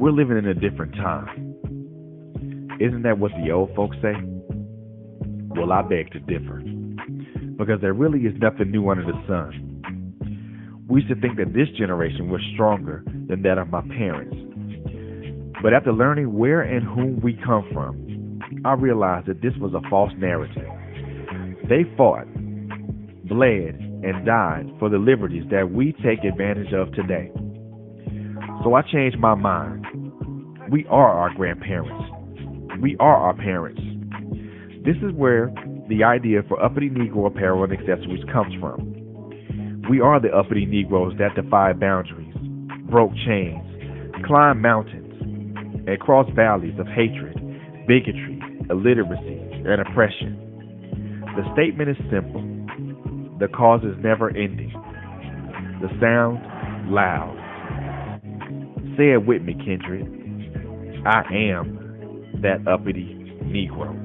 We're living in a different time. Isn't that what the old folks say? Well, I beg to differ, because there really is nothing new under the sun. We used to think that this generation was stronger than that of my parents. But after learning where and whom we come from, I realized that this was a false narrative. They fought, bled, and died for the liberties that we take advantage of today. So I changed my mind. We are our grandparents. We are our parents. This is where the idea for uppity Negro apparel and accessories comes from. We are the uppity Negroes that defied boundaries, broke chains, climbed mountains, and crossed valleys of hatred, bigotry, illiteracy, and oppression. The statement is simple. The cause is never ending. The sound, loud. Say it with me, Kendrick. I am that uppity Negro.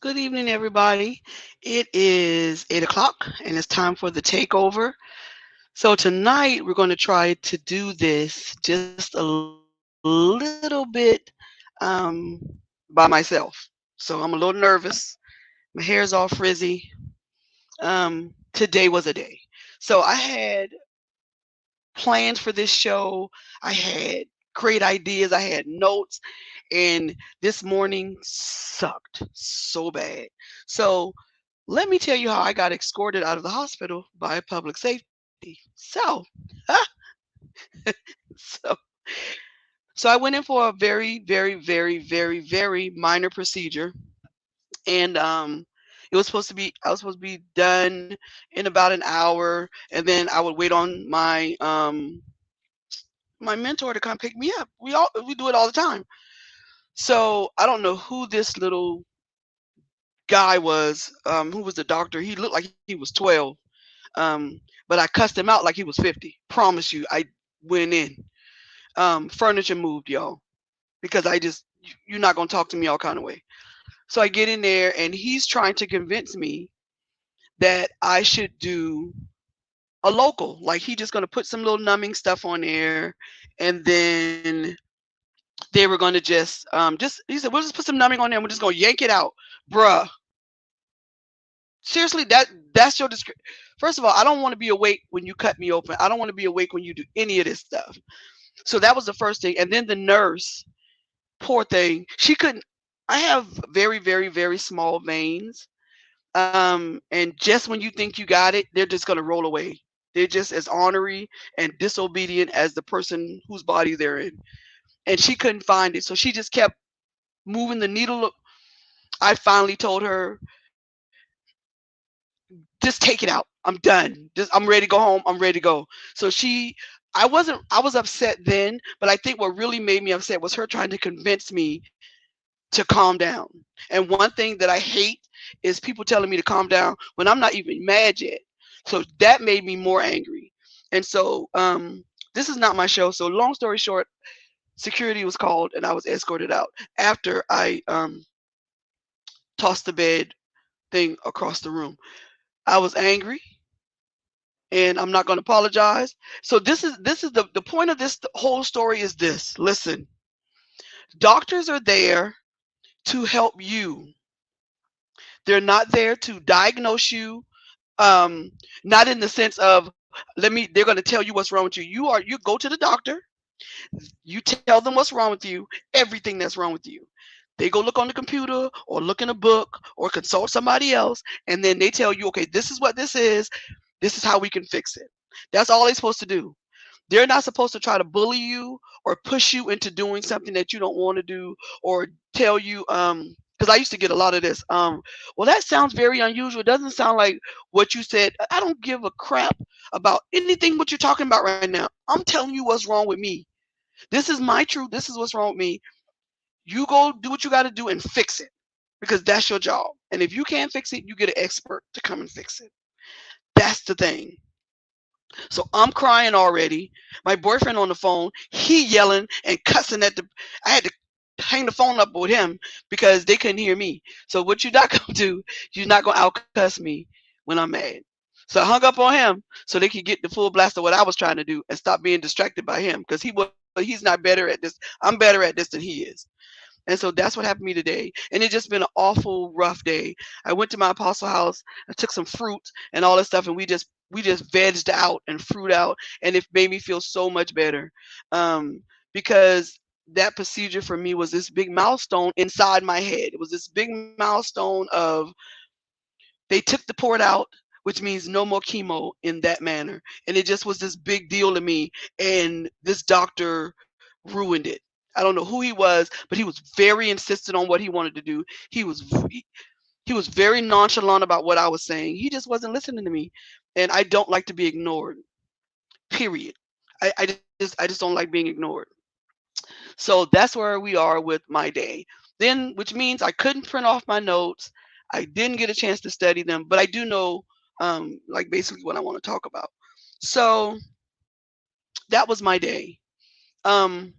Good evening, everybody. It is 8 o'clock and it's time for the takeover. So, tonight we're going to try to do this just a little bit um, by myself. So, I'm a little nervous. My hair's all frizzy. Today was a day. So, I had plans for this show, I had great ideas, I had notes, and this morning sucked so bad. So, let me tell you how I got escorted out of the hospital by public safety. So, so I went in for a very, very, very, very, very minor procedure, and it was supposed to be I was supposed to be done in about an hour, and then I would wait on my mentor to come pick me up. We do it all the time. So I don't know who this little guy was, who was the doctor. He looked like he was 12. But I cussed him out like he was 50. Promise you, I went in. Furniture moved, y'all, because you're not gonna talk to me all kind of way. So I get in there, and he's trying to convince me that I should do a local. Like he just gonna put some little numbing stuff on there, and then they were gonna just he said we'll just put some numbing on there, and we're just gonna yank it out, bruh. Seriously, that's your description. First of all, I don't want to be awake when you cut me open. I don't want to be awake when you do any of this stuff. So that was the first thing. And then the nurse, poor thing, she couldn't. I have very, very, very small veins. And just when you think you got it, they're just gonna roll away. They're just as ornery and disobedient as the person whose body they're in. And she couldn't find it, so she just kept moving the needle. I finally told her, just take it out. I'm done. I'm ready to go home. I'm ready to go. So I was upset then, but I think what really made me upset was her trying to convince me to calm down. And one thing that I hate is people telling me to calm down when I'm not even mad yet. So that made me more angry. And so this is not my show. So long story short, security was called and I was escorted out after I tossed the bed thing across the room. I was angry and I'm not going to apologize. So this is the point of this whole story is this. Listen, doctors are there to help you. They're not there to diagnose you. Um, Not in the sense of they're going to tell you what's wrong with you. You go to the doctor, you tell them what's wrong with you, everything that's wrong with you. They go look on the computer or look in a book or consult somebody else, and then they tell you, okay, this is what this is. This is how we can fix it. That's all they're supposed to do. They're not supposed to try to bully you or push you into doing something that you don't want to do or tell you because I used to get a lot of this. Well, that sounds very unusual. It doesn't sound like what you said. I don't give a crap about anything what you're talking about right now. I'm telling you what's wrong with me. This is my truth. This is what's wrong with me. You go do what you got to do and fix it because that's your job. And if you can't fix it, you get an expert to come and fix it. That's the thing. So I'm crying already. My boyfriend on the phone, he yelling and cussing at the. I had to hang the phone up with him because they couldn't hear me. So what you're not gonna do, you're not gonna outcuss me when I'm mad. So I hung up on him so they could get the full blast of what I was trying to do and stop being distracted by him because he's not better at this. I'm better at this than he is. And so that's what happened to me today. And it just been an awful rough day. I went to my apostle house, I took some fruit and all that stuff, and we just vegged out and fruit out, and it made me feel so much better. Because that procedure for me was this big milestone inside my head. It was this big milestone of they took the port out, which means no more chemo in that manner. And it just was this big deal to me. And this doctor ruined it. I don't know who he was, but he was very insistent on what he wanted to do. He was very nonchalant about what I was saying. He just wasn't listening to me. And I don't like to be ignored. Period. I just don't like being ignored. So that's where we are with my day. Then, which means I couldn't print off my notes. I didn't get a chance to study them, but I do know, like basically what I want to talk about. So that was my day. Um,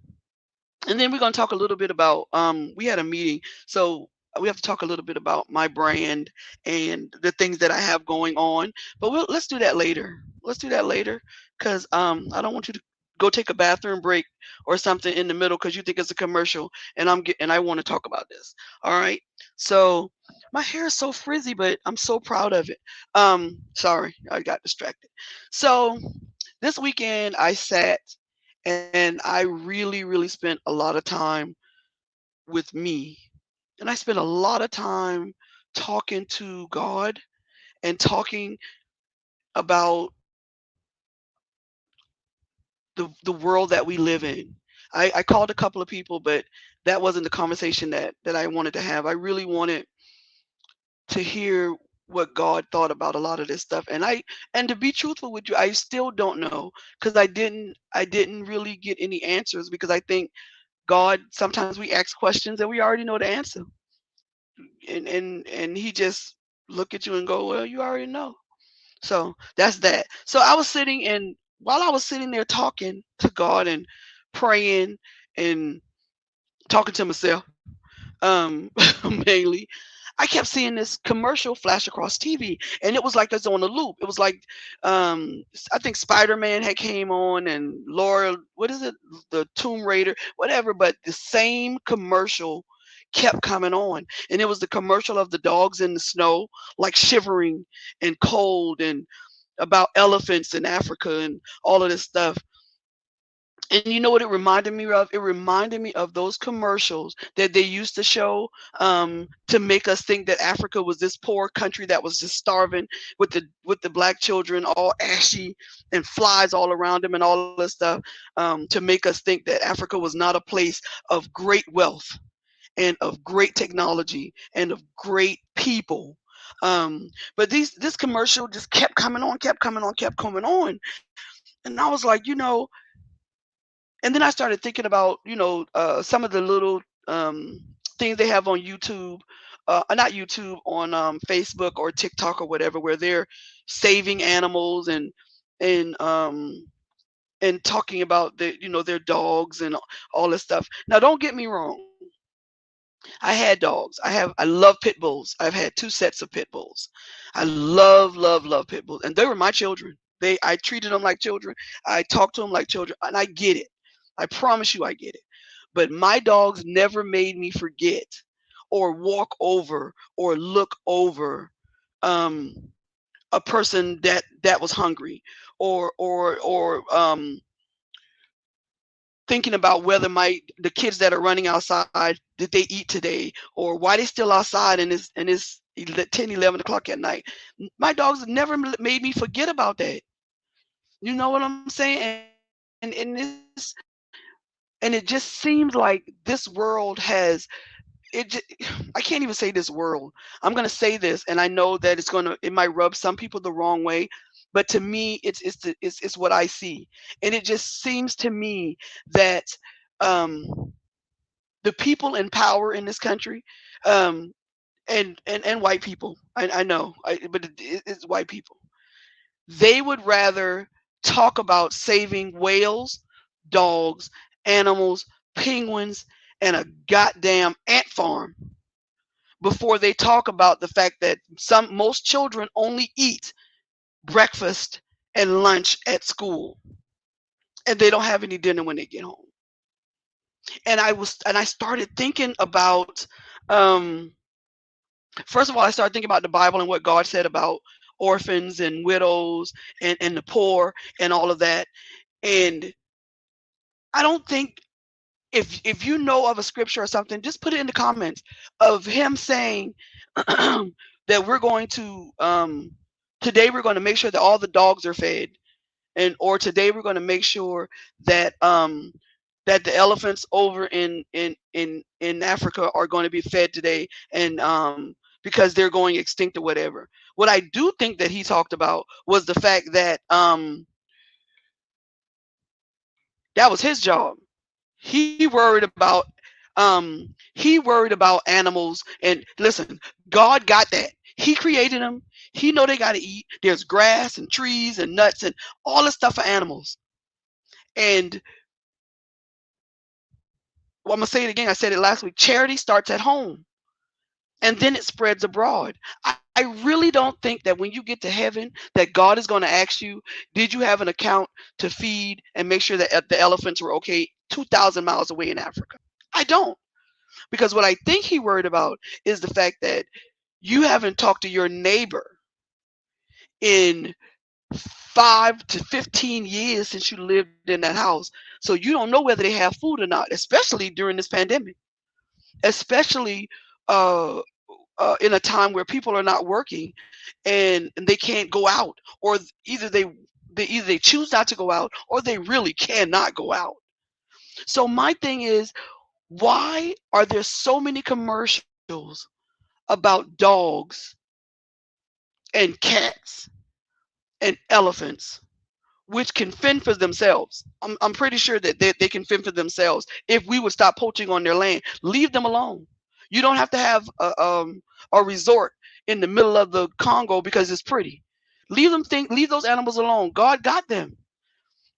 and then we're going to talk a little bit about. We had a meeting, so we have to talk a little bit about my brand and the things that I have going on. But let's do that later. Let's do that later because I don't want you to go take a bathroom break or something in the middle because you think it's a commercial and I want to talk about this. All right. So my hair is so frizzy, but I'm so proud of it. Sorry, I got distracted. So this weekend I sat and I really spent a lot of time with me. And I spent a lot of time talking to God and talking about the world that we live in. I called a couple of people, but that wasn't the conversation that I wanted to have. I really wanted to hear what God thought about a lot of this stuff. And to be truthful with you, I still don't know because I didn't really get any answers because I think God, sometimes we ask questions and we already know the answer. And he just look at you and go, well, you already know. So that's that. So I was sitting and while I was sitting there talking to God and praying and talking to myself, um, mainly, I kept seeing this commercial flash across TV, and it was like it's on a loop. It was like, I think Spider-Man had came on, and Laura, what is it, the Tomb Raider, whatever. But the same commercial kept coming on, and it was the commercial of the dogs in the snow, like shivering and cold, and about elephants in Africa and all of this stuff. And you know what it reminded me of? It reminded me of those commercials that they used to show to make us think that Africa was this poor country that was just starving with the black children all ashy and flies all around them and all this stuff to make us think that Africa was not a place of great wealth and of great technology and of great people. But this commercial just kept coming on, kept coming on, kept coming on, and I was like, and then I started thinking about, some of the little things they have on YouTube, not YouTube, on Facebook or TikTok or whatever, where they're saving animals and and talking about their dogs and all this stuff. Now, don't get me wrong. I had dogs. I love pit bulls. I've had two sets of pit bulls. I love pit bulls, and they were my children. I treated them like children. I talked to them like children, and I get it. I promise you, I get it. But my dogs never made me forget, or walk over, or look over um, a person that was hungry, or thinking about whether the kids that are running outside, did they eat today, or why they still outside and it's 10, 11 o'clock at night. My dogs never made me forget about that. You know what I'm saying? And it just seems like this world has I can't even say this world. I'm going to say this, and I know that it might rub some people the wrong way, but to me, it's what I see, and it just seems to me that um, the people in power in this country, um, and white people, I know, but it's white people. They would rather talk about saving whales, dogs, animals, penguins, and a goddamn ant farm before they talk about the fact that most children only eat breakfast and lunch at school and they don't have any dinner when they get home. And I started thinking about um first of all, I started thinking about the Bible and what God said about orphans and widows and the poor and all of that. And I don't think, if you know of a scripture or something, just put it in the comments of him saying that we're going to today we're going to make sure that all the dogs are fed, and or today we're going to make sure that that the elephants over in Africa are going to be fed today, and because they're going extinct or whatever. What I do think that he talked about was the fact that that was his job. He worried about animals. And listen, God got that. He created them. He know they got to eat. There's grass and trees and nuts and all this stuff for animals. And well, I'm gonna say it again. I said it last week. Charity starts at home, and then it spreads abroad. I really don't think that when you get to heaven, that God is going to ask you, did you have an account to feed and make sure that the elephants were okay 2,000 miles away in Africa? I don't. Because what I think he worried about is the fact that you haven't talked to your neighbor in 5 to 15 years since you lived in that house. So you don't know whether they have food or not, especially during this pandemic, especially uh, in a time where people are not working and they can't go out, or either they choose not to go out or they really cannot go out. So my thing is, why are there so many commercials about dogs and cats and elephants, which can fend for themselves? I'm pretty sure that they can fend for themselves if we would stop poaching on their land. Leave them alone. You don't have to have a resort in the middle of the Congo because it's pretty. Leave those animals alone. God got them.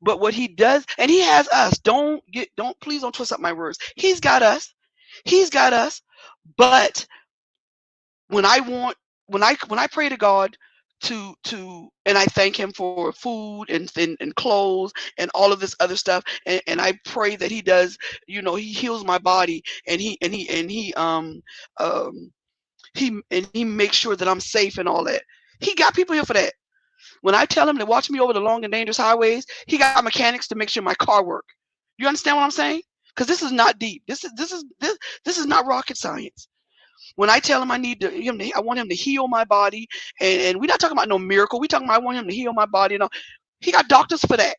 But what he does, and he has us. Please don't twist up my words. He's got us. He's got us. But when I want when I pray to God to and I thank him for food and clothes and all of this other stuff, and I pray that he does, he heals my body, and he makes sure that I'm safe and all that. He got people here for that. When I tell him to watch me over the long and dangerous highways, he got mechanics to make sure my car work. You understand what I'm saying? Because this is not deep. This is not rocket science. When I tell him I want him to heal my body, and we're not talking about no miracle. We talking about I want him to heal my body, and all. He got doctors for that,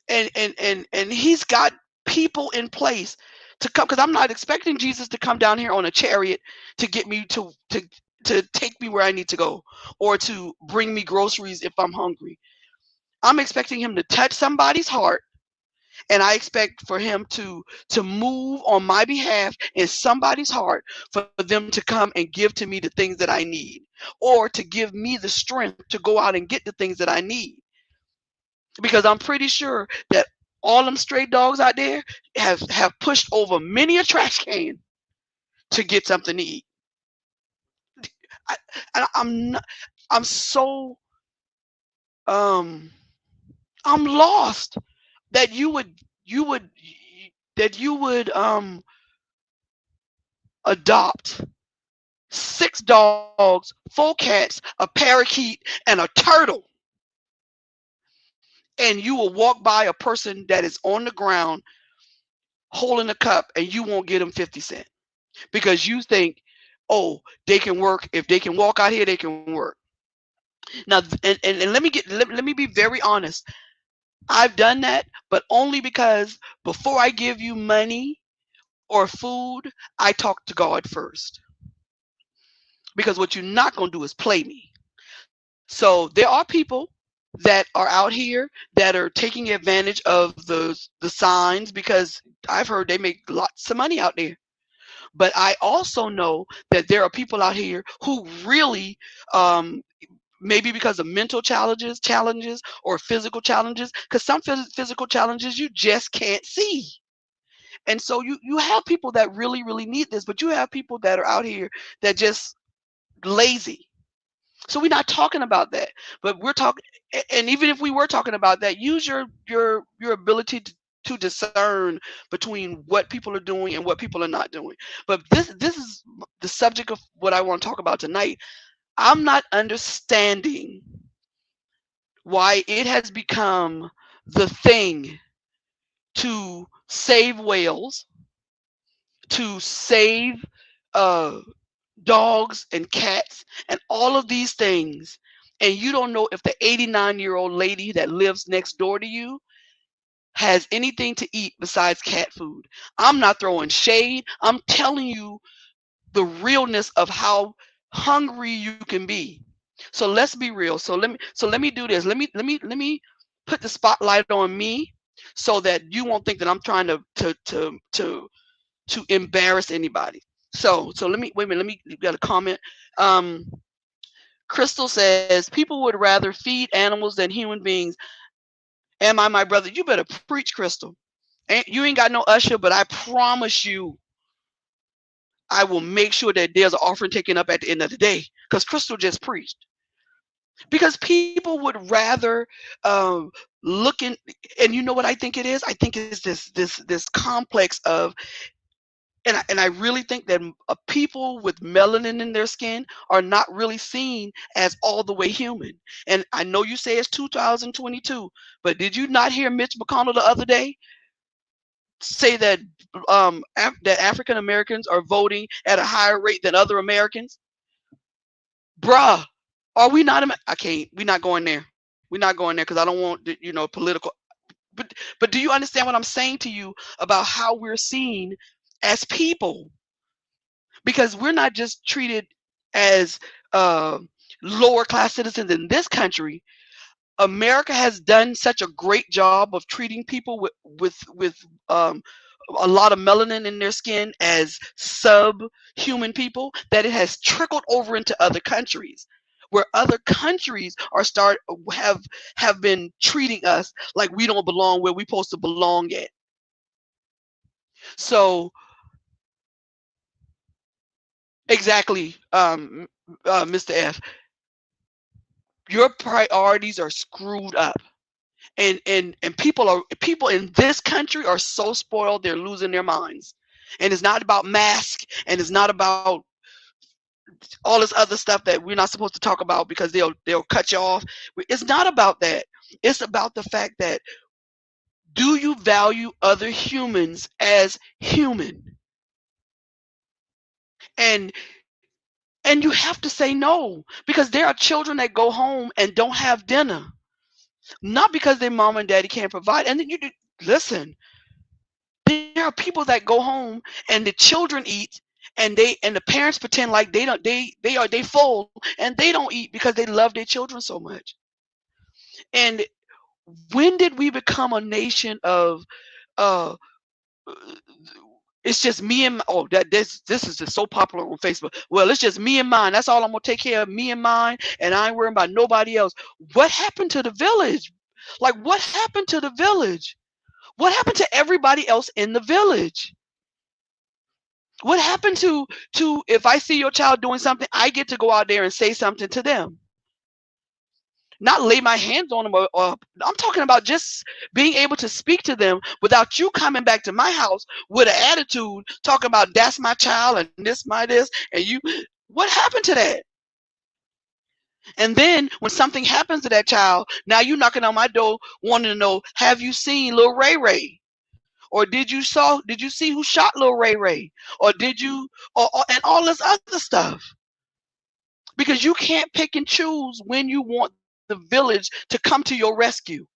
and he's got people in place to come. Because I'm not expecting Jesus to come down here on a chariot to get me to take me where I need to go, or to bring me groceries if I'm hungry. I'm expecting him to touch somebody's heart, and I expect for him to move on my behalf in somebody's heart, for them to come and give to me the things that I need, or to give me the strength to go out and get the things that I need. Because I'm pretty sure that all them stray dogs out there have pushed over many a trash can to get something to eat. I, I'm not, I'm so um I'm lost that you would that you would adopt 6 dogs, 4 cats, a parakeet, and a turtle, and you will walk by a person that is on the ground holding a cup, and you won't get them 50 cents because you think, oh, they can work. If they can walk out here, they can work. Now, and let me be very honest. I've done that, but only because before I give you money or food, I talk to God first. Because what you're not going to do is play me. So there are people that are out here that are taking advantage of the signs, because I've heard they make lots of money out there. But I also know that there are people out here who really um, maybe because of mental challenges or physical challenges, because some physical challenges you just can't see. And so you have people that really need this, but you have people that are out here that just lazy. So we're not talking about that, but we're talking. And even if we were talking about that, use your ability to discern between what people are doing and what people are not doing. But this is the subject of what I want to talk about tonight. I'm not understanding why it has become the thing to save whales, to save uh, dogs and cats and all of these things. And you don't know if the 89-year-old lady that lives next door to you has anything to eat besides cat food. I'm not throwing shade. I'm telling you the realness of how hungry you can be. So let's be real. So let me do this. Let me put the spotlight on me so that you won't think that I'm trying to embarrass anybody. So let me wait a minute. Let me you got a comment. Um, Crystal says people would rather feed animals than human beings. Am I my brother? You better preach, Crystal. You ain't got no usher, but I promise you, I will make sure that there's an offering taken up at the end of the day. Because Crystal just preached. Because people would rather um, look in, and you know what I think it is? I think it's this complex of, and I really think that people with melanin in their skin are not really seen as all the way human. And I know you say it's 2022, but did you not hear Mitch McConnell the other day say that that African Americans are voting at a higher rate than other Americans? Bruh, are we not? I can't. We're not going there. We're not going there because I don't want political. But do you understand what I'm saying to you about how we're seen as people? Because we're not just treated as uh, lower class citizens in this country. America has done such a great job of treating people with um, a lot of melanin in their skin as subhuman people that it has trickled over into other countries, where other countries are start have been treating us like we don't belong where we're supposed to belong at. So exactly, Mr. F, your priorities are screwed up. And people in this country are so spoiled they're losing their minds. And it's not about mask, and it's not about all this other stuff that we're not supposed to talk about because they'll cut you off. It's not about that. It's about the fact that, do you value other humans as human? And you have to say no, because there are children that go home and don't have dinner, not because their mom and daddy can't provide. And then listen, there are people that go home and the children eat, and the parents pretend like they don't they full, and they don't eat because they love their children so much. And when did we become a nation of uh it's just me and oh, that this is just so popular on Facebook. Well, it's just me and mine. That's all I'm gonna take care of, me and mine, and I ain't worrying about nobody else. What happened to the village? Like, what happened to the village? What happened to everybody else in the village? What happened to if I see your child doing something, I get to go out there and say something to them, not lay my hands on them, or I'm talking about just being able to speak to them without you coming back to my house with an attitude, talking about that's my child and this, and you. What happened to that? And then when something happens to that child, now you knocking on my door wanting to know, have you seen Lil Ray Ray? Or did you see who shot Lil Ray Ray? Or did you and all this other stuff? Because you can't pick and choose when you want the village to come to your rescue.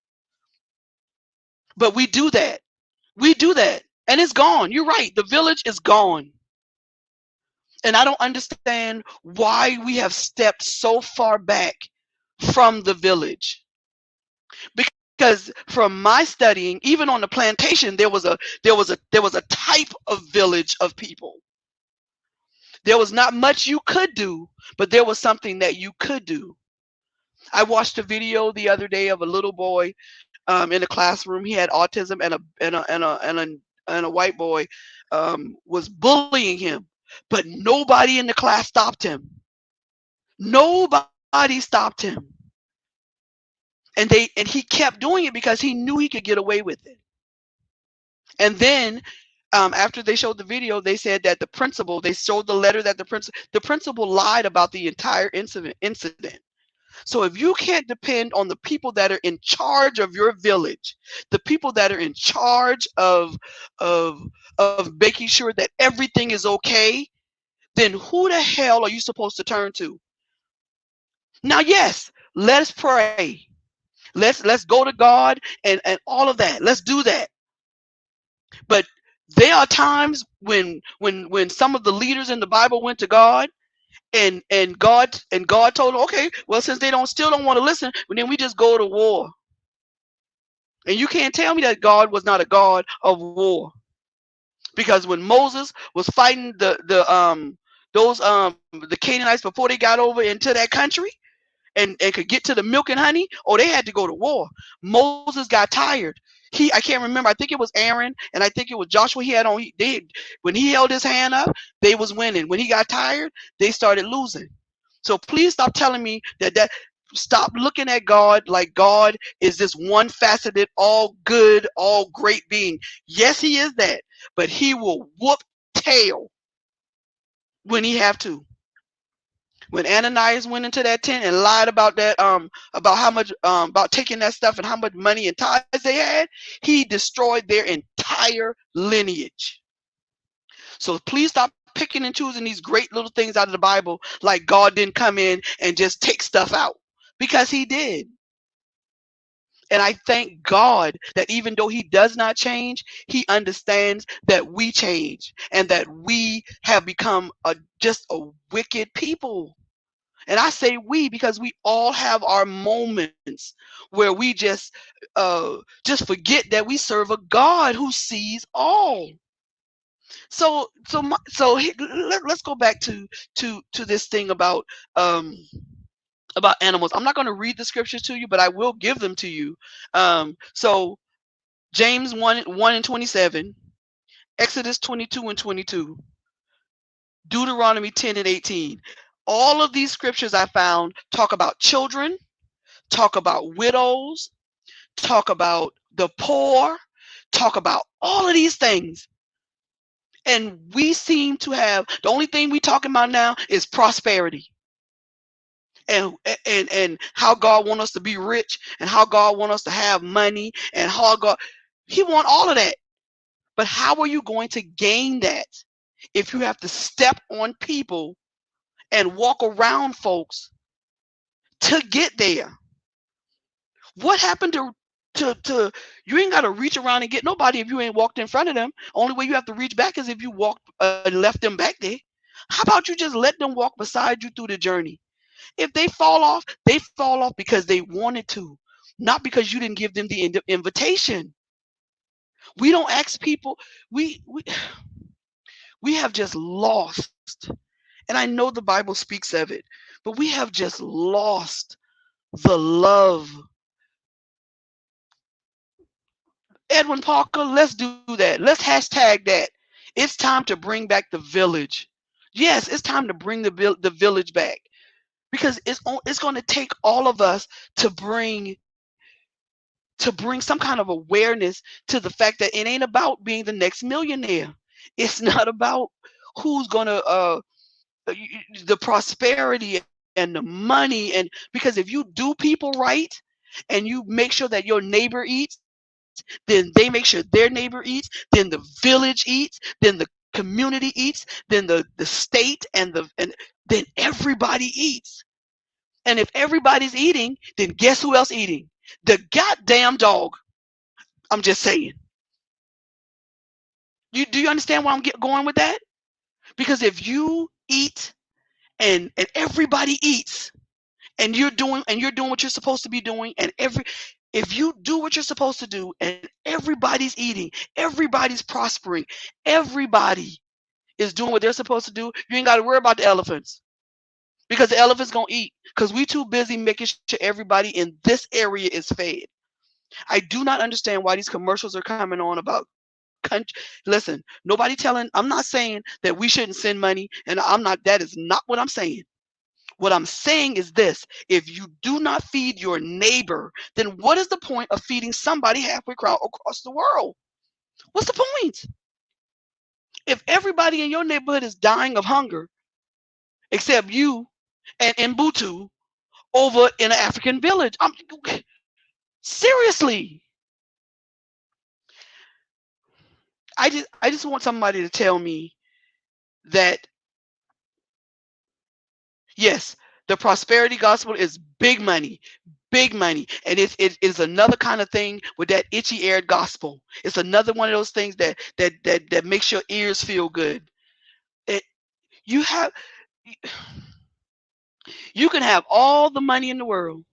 But we do that. We do that. And it's gone. You're right. The village is gone. And I don't understand why we have stepped so far back from the village. Because from my studying, even on the plantation, there was a type of village of people. There was not much you could do, but there was something that you could do. I watched a video the other day of a little boy in a classroom. He had autism, and a white boy was bullying him, but nobody in the class stopped him. Nobody stopped him, and he kept doing it because he knew he could get away with it. And then after they showed the video, they said that the principal, they showed the letter that the principal lied about the entire incident. So if you can't depend on the people that are in charge of your village, the people that are in charge of of making sure that everything is okay, then who the hell are you supposed to turn to? Now, yes, let's pray. Let's go to God and all of that. Let's do that. But there are times when some of the leaders in the Bible went to God and God told them, okay, well, since they don't still don't want to listen, well, then we just go to war. And you can't tell me that God was not a God of war. Because when Moses was fighting the Canaanites before they got over into that country and could get to the milk and honey, oh, they had to go to war. Moses got tired. I can't remember. I think it was Aaron and I think it was Joshua. He had on. When he held his hand up, they was winning. When he got tired, they started losing. So please stop telling me that. Stop looking at God like God is this one faceted, all good, all great being. Yes, he is that, but he will whoop tail when he have to. When Ananias went into that tent and lied about that, about how much, about taking that stuff and how much money and tithes they had, he destroyed their entire lineage. So please stop picking and choosing these great little things out of the Bible like God didn't come in and just take stuff out, because he did. And I thank God that even though he does not change, he understands that we change and that we have become just a wicked people. And I say we because we all have our moments where we just forget that we serve a God who sees all. Let's go back to this thing about animals. I'm not going to read the scriptures to you, but I will give them to you. So James 1:27, Exodus 22:22, Deuteronomy 10:18. All of these scriptures I found talk about children, talk about widows, talk about the poor, talk about all of these things. And we seem to have, the only thing we talking about now is prosperity. And how God want us to be rich and how God want us to have money and how he want all of that. But how are you going to gain that if you have to step on people and walk around folks to get there? What happened to you ain't got to reach around and get nobody if you ain't walked in front of them. Only way you have to reach back is if you walked and left them back there. How about you just let them walk beside you through the journey? If they fall off because they wanted to, not because you didn't give them the invitation. We don't ask people. We have just lost, and I know the Bible speaks of it, but we have just lost the love. Edwin Parker, let's do that. Let's hashtag that. It's time to bring back the village. Yes, it's time to bring the village back, because it's going to take all of us to bring some kind of awareness to the fact that it ain't about being the next millionaire. It's not about who's going to the prosperity and the money, and because if you do people right and you make sure that your neighbor eats, then they make sure their neighbor eats, then the village eats, then the community eats, then the state and then everybody eats. And if everybody's eating, then guess who else eating? The goddamn dog. I'm just saying. Do you understand where I'm going with that? Because if you eat and everybody eats and you're doing what you're supposed to be doing, and if you do what you're supposed to do and everybody's eating, everybody's prospering, everybody is doing what they're supposed to do, you ain't got to worry about the elephants. because the elephant's gonna eat. Because we too busy making sure everybody in this area is fed. I do not understand why these commercials are coming on about country. Listen, nobody telling. I'm not saying that we shouldn't send money, and I'm not. That is not what I'm saying. What I'm saying is this: if you do not feed your neighbor, then what is the point of feeding somebody halfway across the world? What's the point? If everybody in your neighborhood is dying of hunger, except you and Mbutu over in an African village, seriously, I just want somebody to tell me that yes, the prosperity gospel is big money, and it is another kind of thing with that itchy eared gospel. It's another one of those things that makes your ears feel good. It, you have you can have all the money in the world,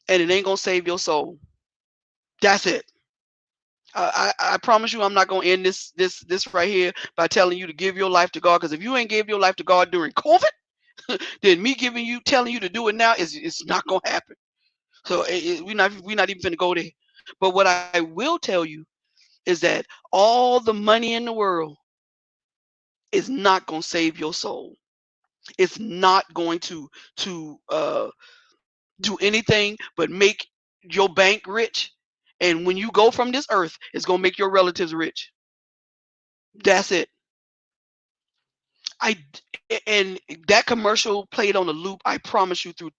and it ain't gonna save your soul. That's it. I promise you, I'm not gonna end this right here by telling you to give your life to God. Because if you ain't gave your life to God during COVID, then me telling you to do it now is it's not gonna happen. So we're not even gonna go there. But what I will tell you is that all the money in the world is not gonna save your soul. It's not going to do anything but make your bank rich. And when you go from this earth, it's gonna make your relatives rich. That's it. I and that commercial played on a loop. I promise you, through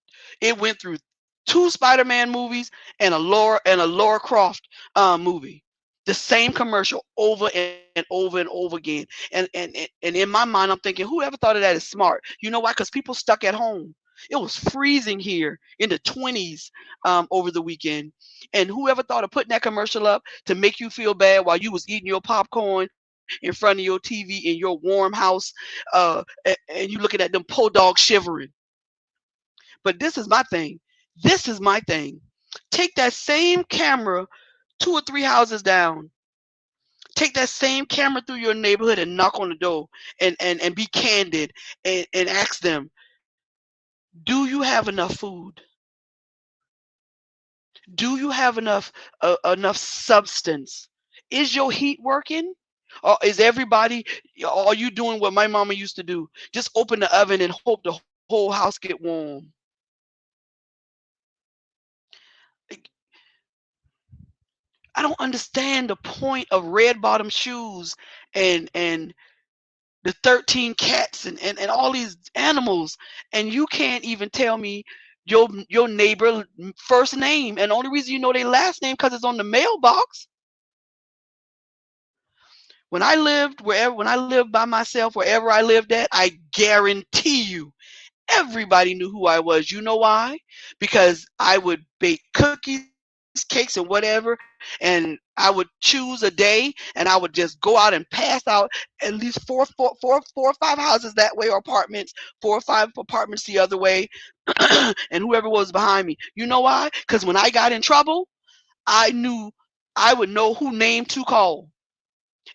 it went through two Spider-Man movies and a Laura Croft movie. The same commercial over and over and over again. And in my mind, I'm thinking, whoever thought of that is smart. You know why? Because people stuck at home. It was freezing here in the 20s over the weekend. And whoever thought of putting that commercial up to make you feel bad while you was eating your popcorn in front of your TV in your warm house, and you looking at them poor dogs shivering. But this is my thing. This is my thing. Take that same camera two or three houses down. Take that same camera through your neighborhood and knock on the door and be candid and ask them, do you have enough food? Do you have enough substance? Is your heat working? Or is everybody, are you doing what my mama used to do? Just open the oven and hope the whole house get warm. I don't understand the point of red bottom shoes and the 13 cats and all these animals, and you can't even tell me your neighbor first name, and the only reason you know their last name because it's on the mailbox. When I lived by myself, wherever I lived at, I guarantee you everybody knew who I was. You know why? Because I would bake cookies, cakes, and whatever, and I would choose a day, and I would just go out and pass out at least four or five houses that way, or apartments, 4 or 5 apartments the other way, and whoever was behind me. You know why? Because when I got in trouble, I knew I would know who name to call.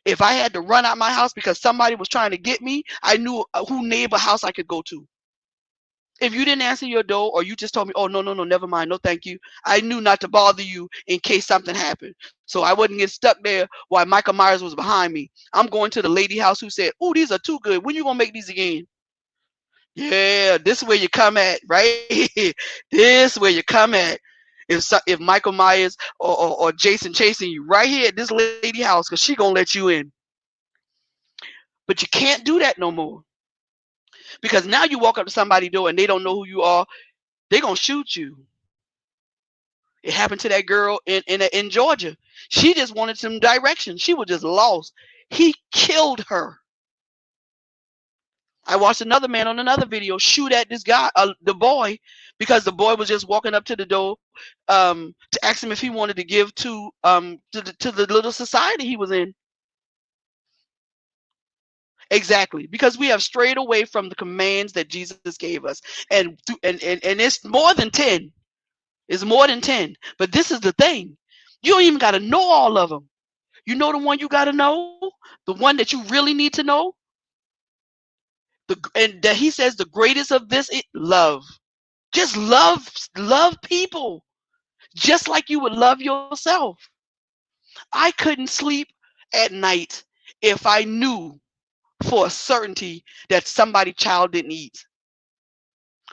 If I had to run out my house because somebody was trying to get me, I knew who neighbor house I could go to. If you didn't answer your door, or you just told me, oh, no, no, no, never mind, no, thank you, I knew not to bother you in case something happened. So I wouldn't get stuck there while Michael Myers was behind me. I'm going to the lady house who said, oh, these are too good. When you going to make these again? Yeah, this is where you come at, right? This is where you come at. If Michael Myers or Jason chasing you right here at this lady house, because she going to let you in. But you can't do that no more. Because now you walk up to somebody's door and they don't know who you are, they're going to shoot you. It happened to that girl in Georgia. She just wanted some direction. She was just lost. He killed her. I watched another man on another video shoot at this guy, the boy, because the boy was just walking up to the door to ask him if he wanted to give to the little society he was in. Exactly, because we have strayed away from the commands that Jesus gave us, and it's more than 10. It's more than 10. But this is the thing: you don't even got to know all of them. You know the one you got to know, the one that you really need to know. And that he says the greatest of this is love. Just love people just like you would love yourself. I couldn't sleep at night if I knew for a certainty that somebody's child didn't eat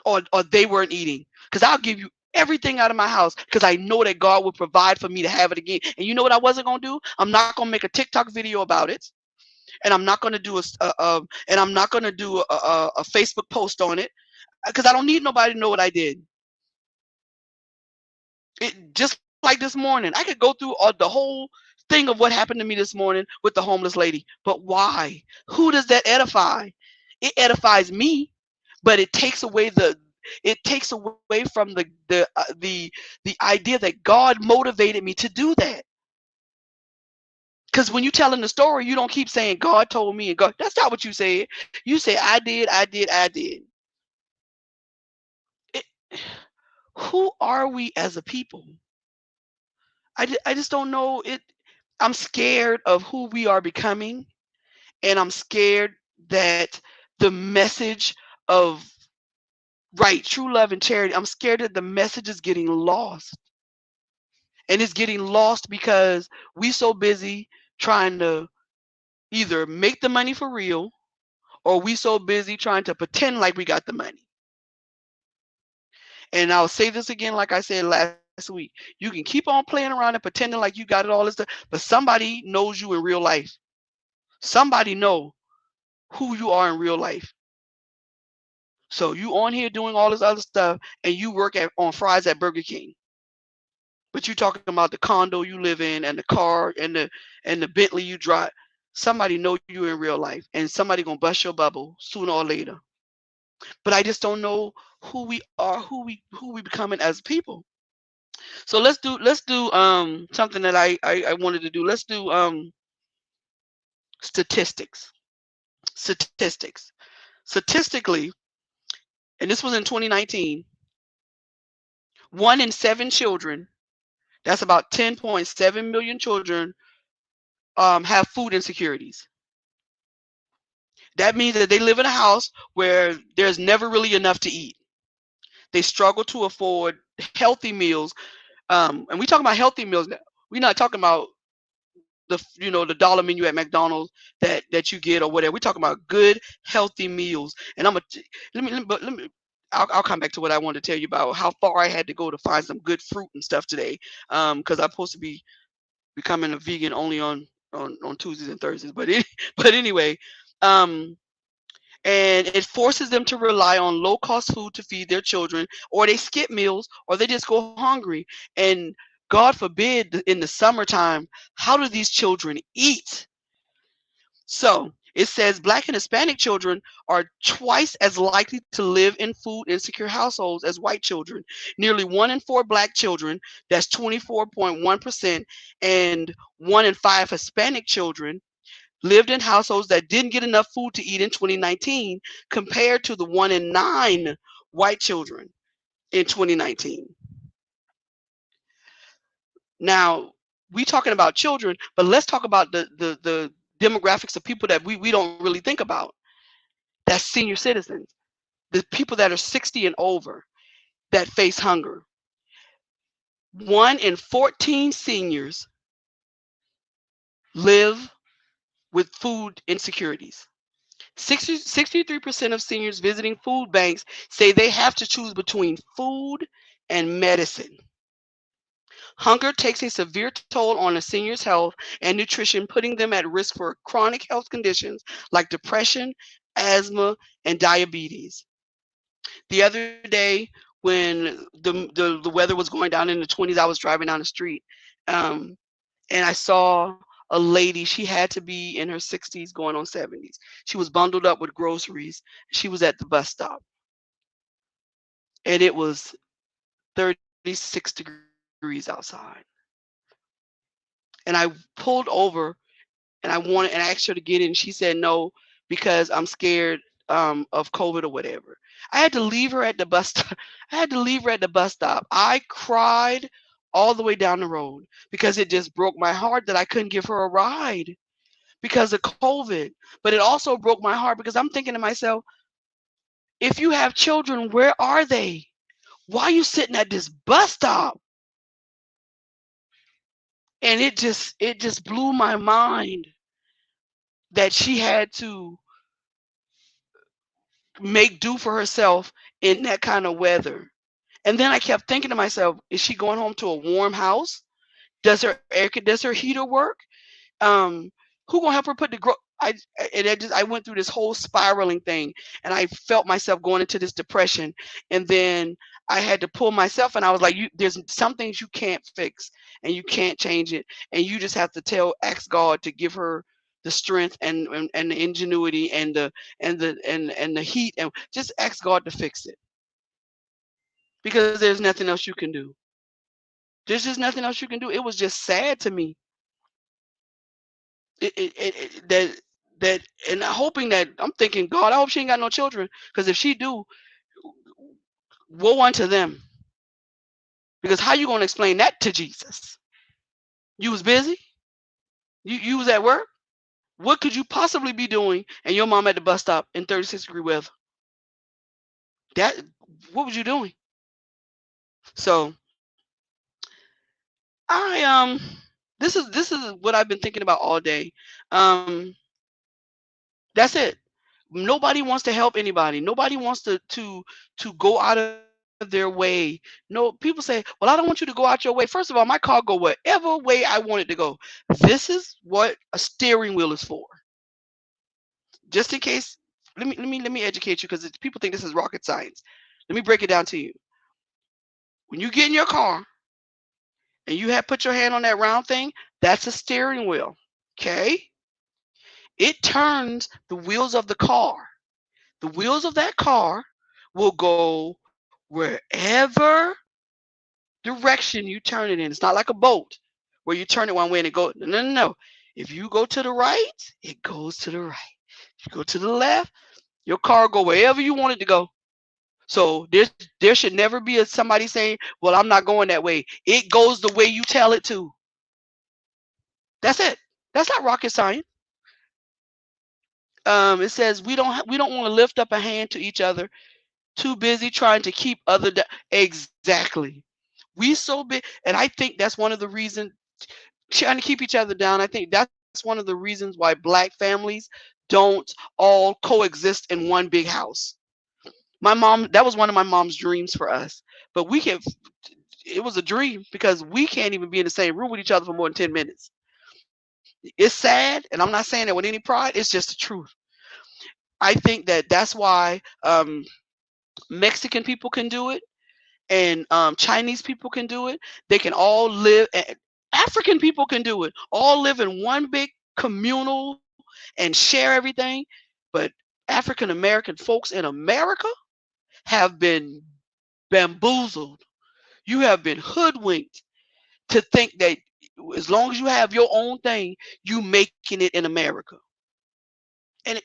or they weren't eating. Because I'll give you everything out of my house because I know that God will provide for me to have it again. And you know what I wasn't gonna do? I'm not gonna make a TikTok video about it, and I'm not gonna do and I'm not gonna do a Facebook post on it because I don't need nobody to know what I did. It just like this morning, I could go through the whole thing of what happened to me this morning with the homeless lady. But why? Who does that edify? It edifies me, but it takes away from the idea that God motivated me to do that. Because when you're telling the story, you don't keep saying God told me and God. That's not what you said. You say I did, I did, I did. It, who are we as a people? I just don't know it. I'm scared of who we are becoming, and I'm scared that the message of right, true love and charity, I'm scared that the message is getting lost. And it's getting lost because we so busy trying to either make the money for real or we so busy trying to pretend like we got the money. And I'll say this again, like I said last week. You can keep on playing around and pretending like you got it all this stuff, but somebody knows you in real life. Somebody know who you are in real life. So you on here doing all this other stuff and you work on fries at Burger King. But you talking about the condo you live in and the car and the Bentley you drive. Somebody know you in real life and somebody gonna bust your bubble sooner or later. But I just don't know who we are, who we becoming as people. So let's do something that I wanted to do. Let's do statistics. Statistics. Statistically, and this was in 2019, 1 in 7 children, that's about 10.7 million children, have food insecurities. That means that they live in a house where there's never really enough to eat. They struggle to afford healthy meals. And we talking about healthy meals now. We're not talking about the dollar menu at McDonald's that you get or whatever. We're talking about good, healthy meals. And I'm gonna let me. I'll come back to what I wanted to tell you about how far I had to go to find some good fruit and stuff today. Because I'm supposed to be becoming a vegan only on Tuesdays and Thursdays. But anyway, um, and it forces them to rely on low cost food to feed their children, or they skip meals, or they just go hungry. And God forbid in the summertime, how do these children eat? So it says Black and Hispanic children are twice as likely to live in food insecure households as white children. Nearly 1 in 4 Black children, that's 24.1%, and 1 in 5 Hispanic children lived in households that didn't get enough food to eat in 2019 compared to the 1 in 9 white children in 2019. Now, we talking about children, but let's talk about the demographics of people that we don't really think about. That's senior citizens, the people that are 60 and over that face hunger. 1 in 14 seniors live with food insecurities. 63% of seniors visiting food banks say they have to choose between food and medicine. Hunger takes a severe toll on a senior's health and nutrition, putting them at risk for chronic health conditions like depression, asthma, and diabetes. The other day, when the weather was going down in the 20s, I was driving down the street, um, and I saw a lady. She had to be in her 60s, going on 70s. She was bundled up with groceries. She was at the bus stop, and it was 36 degrees outside. And I pulled over and I asked her to get in. She said no because I'm scared of COVID or whatever. I had to leave her at the bus stop. I had to leave her at the bus stop. I cried all the way down the road because it just broke my heart that I couldn't give her a ride because of COVID. But it also broke my heart because I'm thinking to myself, If you have children, where are they? Why are you sitting at this bus stop? And it just blew my mind that she had to make do for herself in that kind of weather. And then I kept thinking to myself, is she going home to a warm house? Does her heater work? um who gonna help her put the I went through this whole spiraling thing, and I felt myself going into this depression. And then I had to pull myself, and I was like, there's some things you can't fix, and you can't change it, and you just have to ask God to give her the strength, and the ingenuity, and the heat, and just ask God to fix it, because there's nothing else you can do. There's just nothing else you can do. It was just sad to me. That and hoping that, I'm thinking, God, I hope she ain't got no children, because if she do, woe unto them. Because how you gonna explain that to Jesus? You was busy. You was at work. What could you possibly be doing, and your mom at the bus stop in 36-degree weather? That what was you doing? So I this is what I've been thinking about all day. Um, that's it. Nobody wants to help anybody. Nobody wants to go out of their way. No, people say, well, I don't want you to go out your way. First of all, my car go whatever way I want it to go. This is what a steering wheel is for. Just in case, let me educate you, because people think this is rocket science. Let me break it down to you. When you get in your car and you have put your hand on that round thing, that's a steering wheel. Okay? It turns the wheels of the car. The wheels of that car will go wherever direction you turn it in. It's not like a boat where you turn it one way and it goes. No, no, no, no. If you go to the right, it goes to the right. If you go to the left, your car go wherever you want it to go. So there should never be somebody saying, "Well, I'm not going that way." It goes the way you tell it to. That's it. That's not rocket science. It says we don't want to lift up a hand to each other. Too busy trying to keep exactly. We so big, and I think that's one of the reasons, trying to keep each other down. I think that's one of the reasons why black families don't all coexist in one big house. That was one of my mom's dreams for us. But it was a dream, because we can't even be in the same room with each other for more than 10 minutes. It's sad, and I'm not saying that with any pride. It's just the truth. I think that's why Mexican people can do it, and Chinese people can do it. They can all live. African people can do it. All live in one big communal and share everything. But African American folks in America have been bamboozled. You have been hoodwinked to think that as long as you have your own thing, you making it in America. And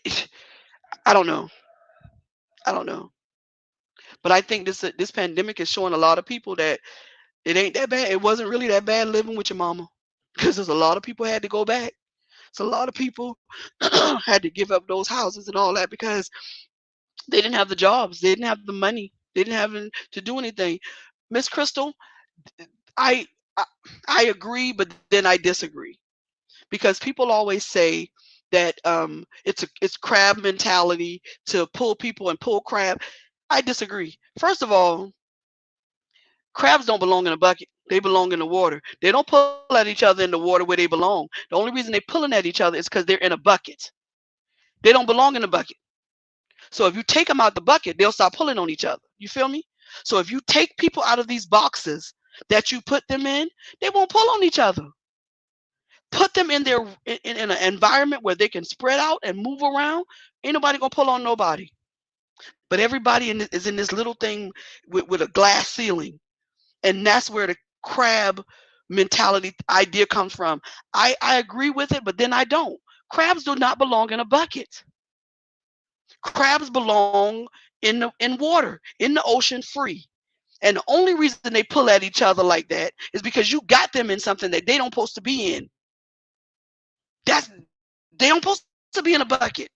I don't know. I don't know. But I think this pandemic is showing a lot of people that it ain't that bad. It wasn't really that bad living with your mama, because there's a lot of people had to go back. So a lot of people had to give up those houses and all that, because they didn't have the jobs, they didn't have the money, they didn't have to do anything. Miss Crystal, I, I I agree, but then I disagree, because people always say that it's crab mentality to pull people and pull crab. I disagree. First of all, crabs don't belong in a bucket. They belong in the water. They don't pull at each other in the water where they belong. The only reason they're pulling at each other is because they're in a bucket. They don't belong in the bucket. So if you take them out the bucket, they'll start pulling on each other. You feel me? So if you take people out of these boxes that you put them in, they won't pull on each other. Put them in an environment where they can spread out and move around. Ain't nobody gonna pull on nobody. But everybody is in this little thing with a glass ceiling, and that's where the crab mentality idea comes from. I agree with it, but then I don't. Crabs do not belong in a bucket. Crabs belong in water, in the ocean, free. And the only reason they pull at each other like that is because you got them in something that they don't supposed to be in. That's they don't supposed to be in a bucket.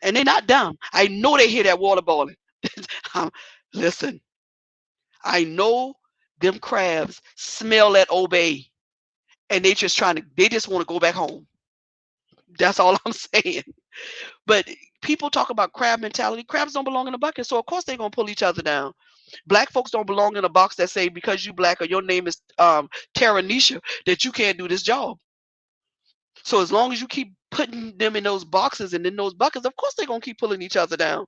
And they not dumb. I know they hear that water boiling. Um, Listen, I know them crabs smell that obey, and they just want to go back home. That's all I'm saying. But people talk about crab mentality. Crabs don't belong in a bucket, so of course they're gonna pull each other down. Black folks don't belong in a box that say because you black or your name is Taranisha that you can't do this job. So as long as you keep putting them in those boxes and in those buckets, of course they're gonna keep pulling each other down.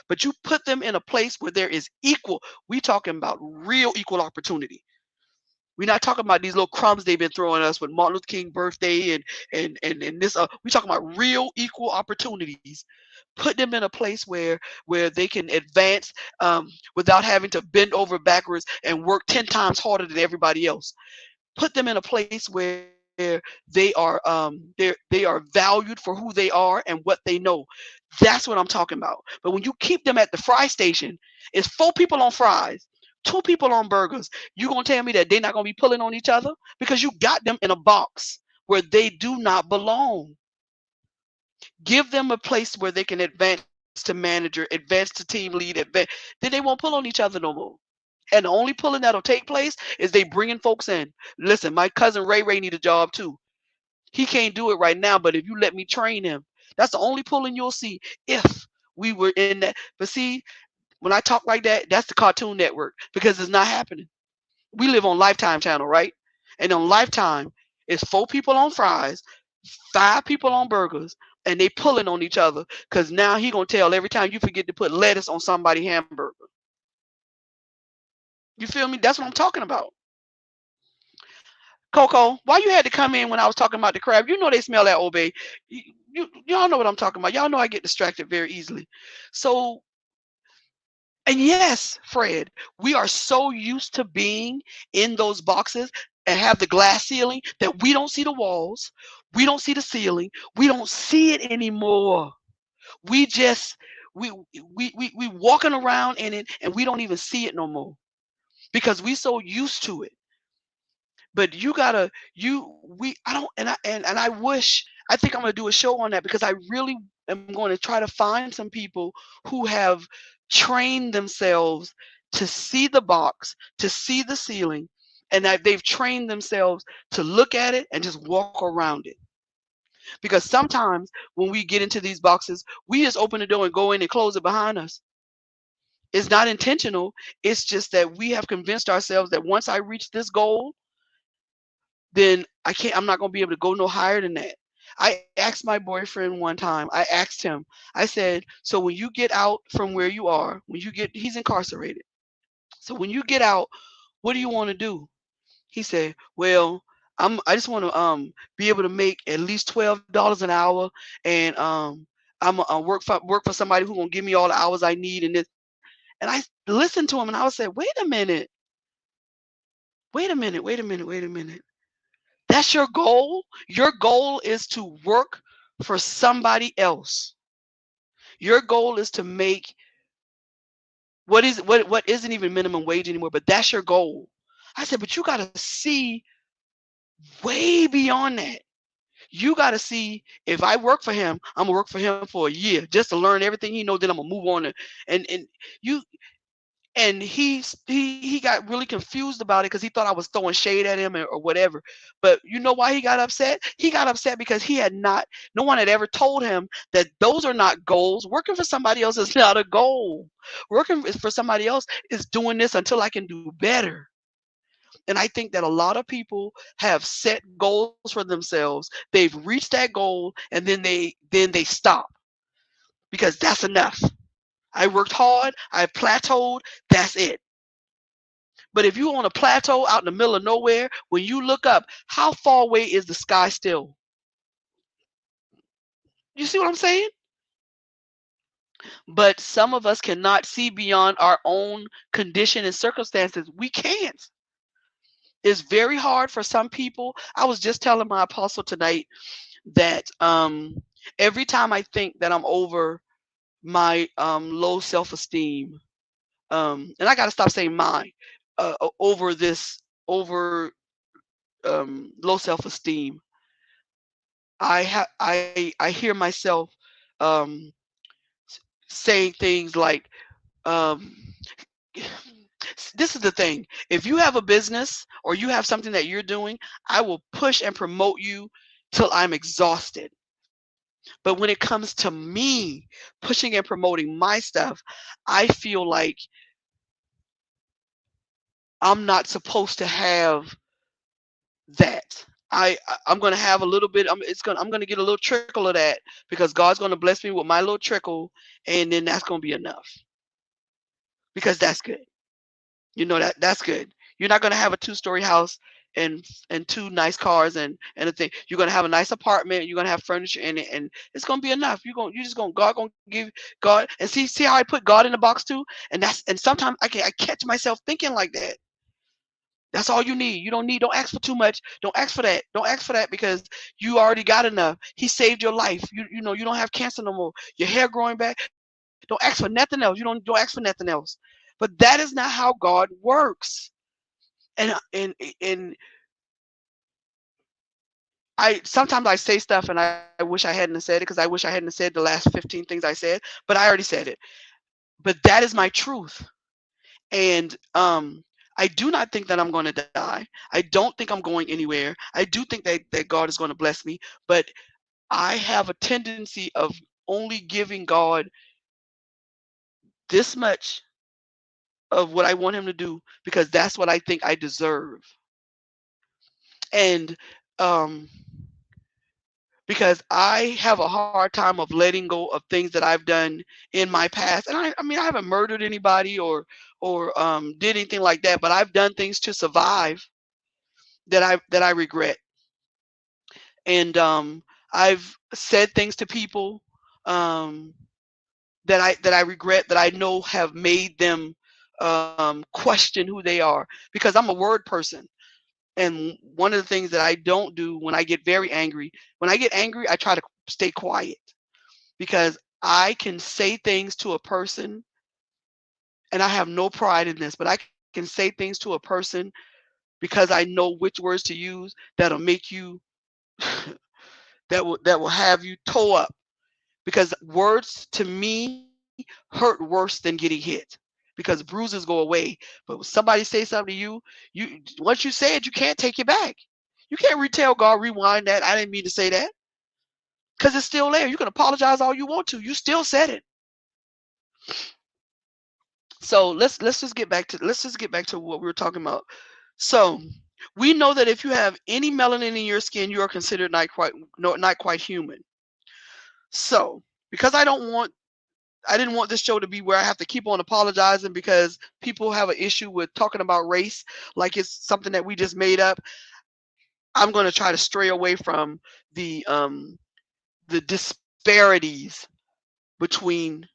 But you put them in a place where there is equal. We talking about real equal opportunity. We're not talking about these little crumbs they've been throwing us with Martin Luther King birthday and this. We talking about real equal opportunities. Put them in a place where they can advance without having to bend over backwards and work 10 times harder than everybody else. Put them in a place where they are valued for who they are and what they know. That's what I'm talking about. But when you keep them at the fry station, it's 4 people on fries, 2 people on burgers. You gonna tell me that they're not gonna be pulling on each other because you got them in a box where they do not belong. Give them a place where they can advance to manager, advance to team lead, then they won't pull on each other no more. And the only pulling that'll take place is they bringing folks in. Listen, my cousin Ray need a job too. He can't do it right now, but if you let me train him, that's the only pulling you'll see if we were in that. But see, when I talk like that, that's the Cartoon Network because it's not happening. We live on Lifetime channel, right? And on Lifetime, it's 4 people on fries, 5 people on burgers, and they pulling on each other because now he gonna tell every time you forget to put lettuce on somebody's hamburger. You feel me? That's what I'm talking about. Coco, why you had to come in when I was talking about the crab? You know they smell that obey. Y'all know what I'm talking about. Y'all know I get distracted very easily. So, and yes, Fred, we are so used to being in those boxes and have the glass ceiling that we don't see the walls, we don't see the ceiling, we don't see it anymore. We just we walking around in it and we don't even see it no more because we so used to it. But you gotta you we I don't and I wish I think I'm gonna do a show on that because I really am going to try to find some people who have trained themselves to see the box, to see the ceiling, and that they've trained themselves to look at it and just walk around it. Because sometimes when we get into these boxes, we just open the door and go in and close it behind us. It's not intentional. It's just that we have convinced ourselves that once I reach this goal, then I'm not gonna be able to go no higher than that. I asked my boyfriend one time, I asked him, I said, so when you get out from where you are, he's incarcerated. So when you get out, what do you want to do? He said, well, I just want to be able to make at least $12 an hour and I'm work for somebody who's gonna give me all the hours I need and this. And I listened to him and I was said, wait a minute, wait a minute. That's your goal? Your goal is to work for somebody else. Your goal is to make what isn't even minimum wage anymore, but that's your goal. I said, but you got to see way beyond that. You got to see if I work for him, I'm gonna work for him for a year just to learn everything he knows. Then I'm gonna move on and you and he got really confused about it because he thought I was throwing shade at him or whatever. But you know why he got upset? He got upset because he had not no one had ever told him that those are not goals. Working for somebody else is not a goal. Working for somebody else is doing this until I can do better. And I think that a lot of people have set goals for themselves. They've reached that goal and then they stop because that's enough. I worked hard, I plateaued, that's it. But if you're on a plateau out in the middle of nowhere, when you look up, how far away is the sky still? You see what I'm saying? But some of us cannot see beyond our own condition and circumstances. We can't. It's very hard for some people. I was just telling my apostle tonight that every time I think that I'm over my low self-esteem, and I got to stop saying my, over this, over low self-esteem, I hear myself um, saying things like, um, this is the thing. If you have a business or you have something that you're doing, I will push and promote you till I'm exhausted. But when it comes to me pushing and promoting my stuff, I feel like I'm not supposed to have that. I'm gonna have a little bit. I'm gonna get a little trickle of that because God's gonna bless me with my little trickle, and then that's gonna be enough because that's good. That's good. You're not gonna have a two-story house and two nice cars and a thing. You're gonna have a nice apartment. You're gonna have furniture in it, and it's gonna be enough. You just gonna God gonna give God and see how I put God in the box too. And sometimes I catch myself thinking like that. That's all you need. You don't ask for too much. Don't ask for that. Don't ask for that because you already got enough. He saved your life. You don't have cancer no more. Your hair growing back. Don't ask for nothing else. Don't ask for nothing else. But that is not how God works. And I sometimes I say stuff and I wish I hadn't said it because I wish I hadn't said the last 15 things I said, but I already said it. But that is my truth. And I do not think that I'm going to die. I don't think I'm going anywhere. I do think that God is going to bless me, but I have a tendency of only giving God this much of what I want him to do because that's what I think I deserve. And um because I have a hard time of letting go of things that I've done in my past. And I mean I haven't murdered anybody or did anything like that, but I've done things to survive that I regret. And I've said things to people um, that I regret that I know have made them question who they are because I'm a word person. And one of the things that I don't do when I get very angry, when I get angry, I try to stay quiet because I can say things to a person, and I have no pride in this, but I can say things to a person because I know which words to use that'll make you that will have you toe up because words to me hurt worse than getting hit because bruises go away. But when somebody say something to you once you say it, you can't take it back. You can't retell God, rewind that. I didn't mean to say that because it's still there. You can apologize all you want to. You still said it. So let's just get back to what we were talking about. So we know that if you have any melanin in your skin, you are considered not quite human. So because I didn't want this show to be where I have to keep on apologizing because people have an issue with talking about race like it's something that we just made up. I'm going to try to stray away from the um, the disparities between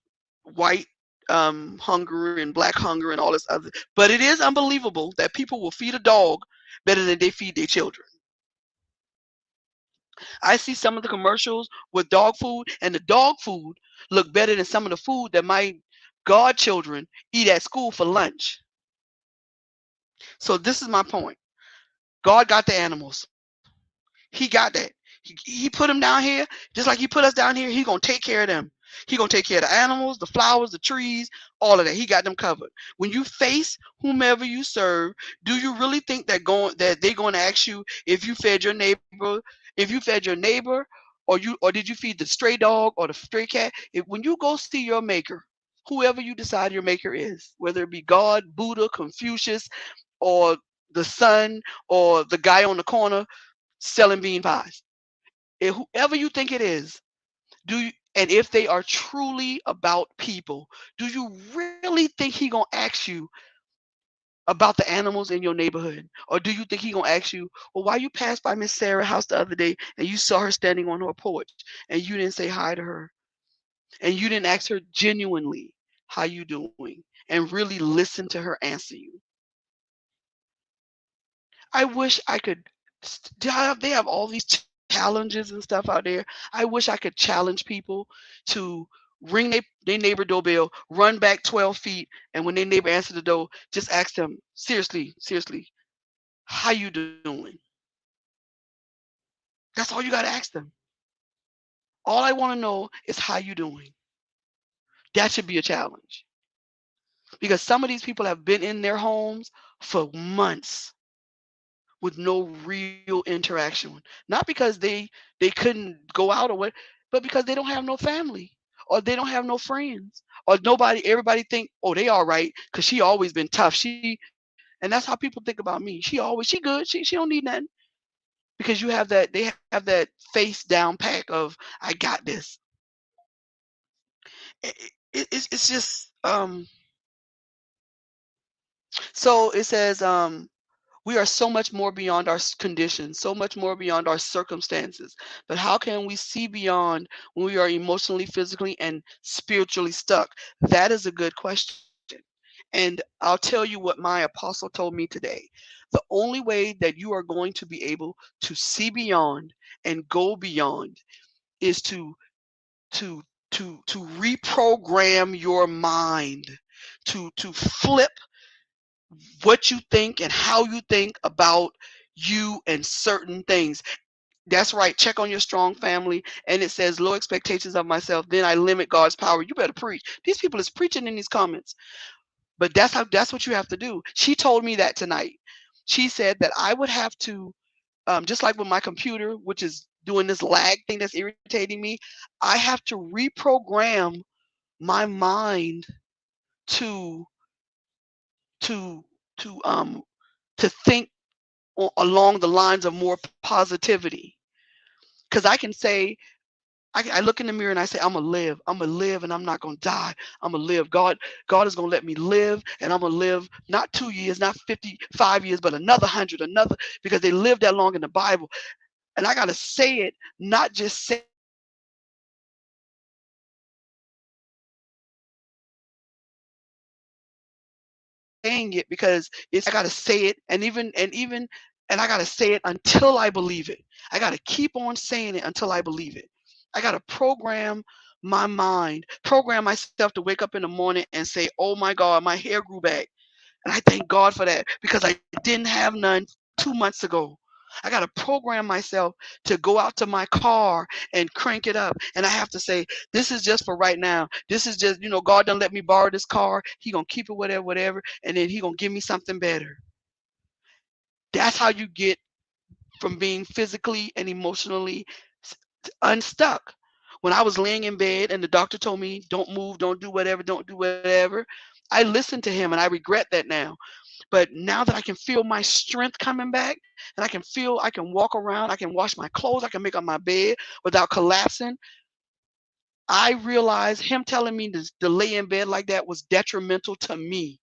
white hunger and black hunger and all this other. But it is unbelievable that people will feed a dog better than they feed their children. I see some of the commercials with dog food, and the dog food look better than some of the food that my godchildren eat at school for lunch. So this is my point. God got the animals. He got that. He put them down here, just like he put us down here. He gonna take care of them. He gonna take care of the animals, the flowers, the trees, all of that. He got them covered. When you face whomever you serve, do you really think that they're going to ask you if you fed your neighbor, or did you feed the stray dog or the stray cat? When you go see your maker, whoever you decide your maker is, whether it be God, Buddha, Confucius, or the sun, or the guy on the corner selling bean pies. Whoever you think it is, and if they are truly about people, do you really think he gonna ask you about the animals in your neighborhood, or do you think he gonna ask you, well, why you passed by Miss Sarah's house the other day and you saw her standing on her porch and you didn't say hi to her and you didn't ask her genuinely how you doing and really listen to her answer you? I wish I could. They have all these challenges and stuff out there. I wish I could challenge people to ring their neighbor doorbell, run back 12 feet, and when their neighbor answers the door, just ask them seriously, how you doing? That's all you got to ask them. All I want to know is how you doing. That should be a challenge because some of these people have been in their homes for months with no real interaction. Not because they couldn't go out or what, but because they don't have no family or they don't have no friends or nobody. Everybody think, oh, they all right because she always been tough. And that's how people think about me. She good. She don't need nothing because you have that. They have that face down pack of I got this. It's just so it says we are so much more beyond our conditions, so much more beyond our circumstances. But how can we see beyond when we are emotionally, physically, and spiritually stuck? That is a good question. And I'll tell you what my apostle told me today. The only way that you are going to be able to see beyond and go beyond is to to reprogram your mind, to flip what you think and how you think about you and certain things. That's right. Check on your strong family. And it says low expectations of myself. Then I limit God's power. You better preach. These people is preaching in these comments. But that's what you have to do. She told me that tonight. She said that I would have to, just like with my computer, which is doing this lag thing that's irritating me, I have to reprogram my mind to to to um to think along the lines of more positivity. Because I can say, I look in the mirror and I say, I'm gonna live, and I'm not gonna die. I'm gonna live. God is gonna let me live, and I'm gonna live not 2 years, not 55 years, but another 100, another, because they lived that long in the Bible. And I gotta say it, not just saying it, because it's easy to say it, but I gotta say it and I gotta say it until I believe it. I gotta keep on saying it until I believe it. I gotta program my mind, program myself to wake up in the morning and say, "Oh my God, my hair grew back," and I thank God for that because I didn't have none 2 months ago. I got to program myself to go out to my car and crank it up. And I have to say, this is just for right now. This is just, God done let me borrow this car. He gonna keep it, whatever, whatever, and then he gonna give me something better. That's how you get from being physically and emotionally unstuck. When I was laying in bed and the doctor told me, don't move, don't do whatever, I listened to him and I regret that now. But now that I can feel my strength coming back and I can walk around, I can wash my clothes, I can make up my bed without collapsing, I realized him telling me to lay in bed like that was detrimental to me.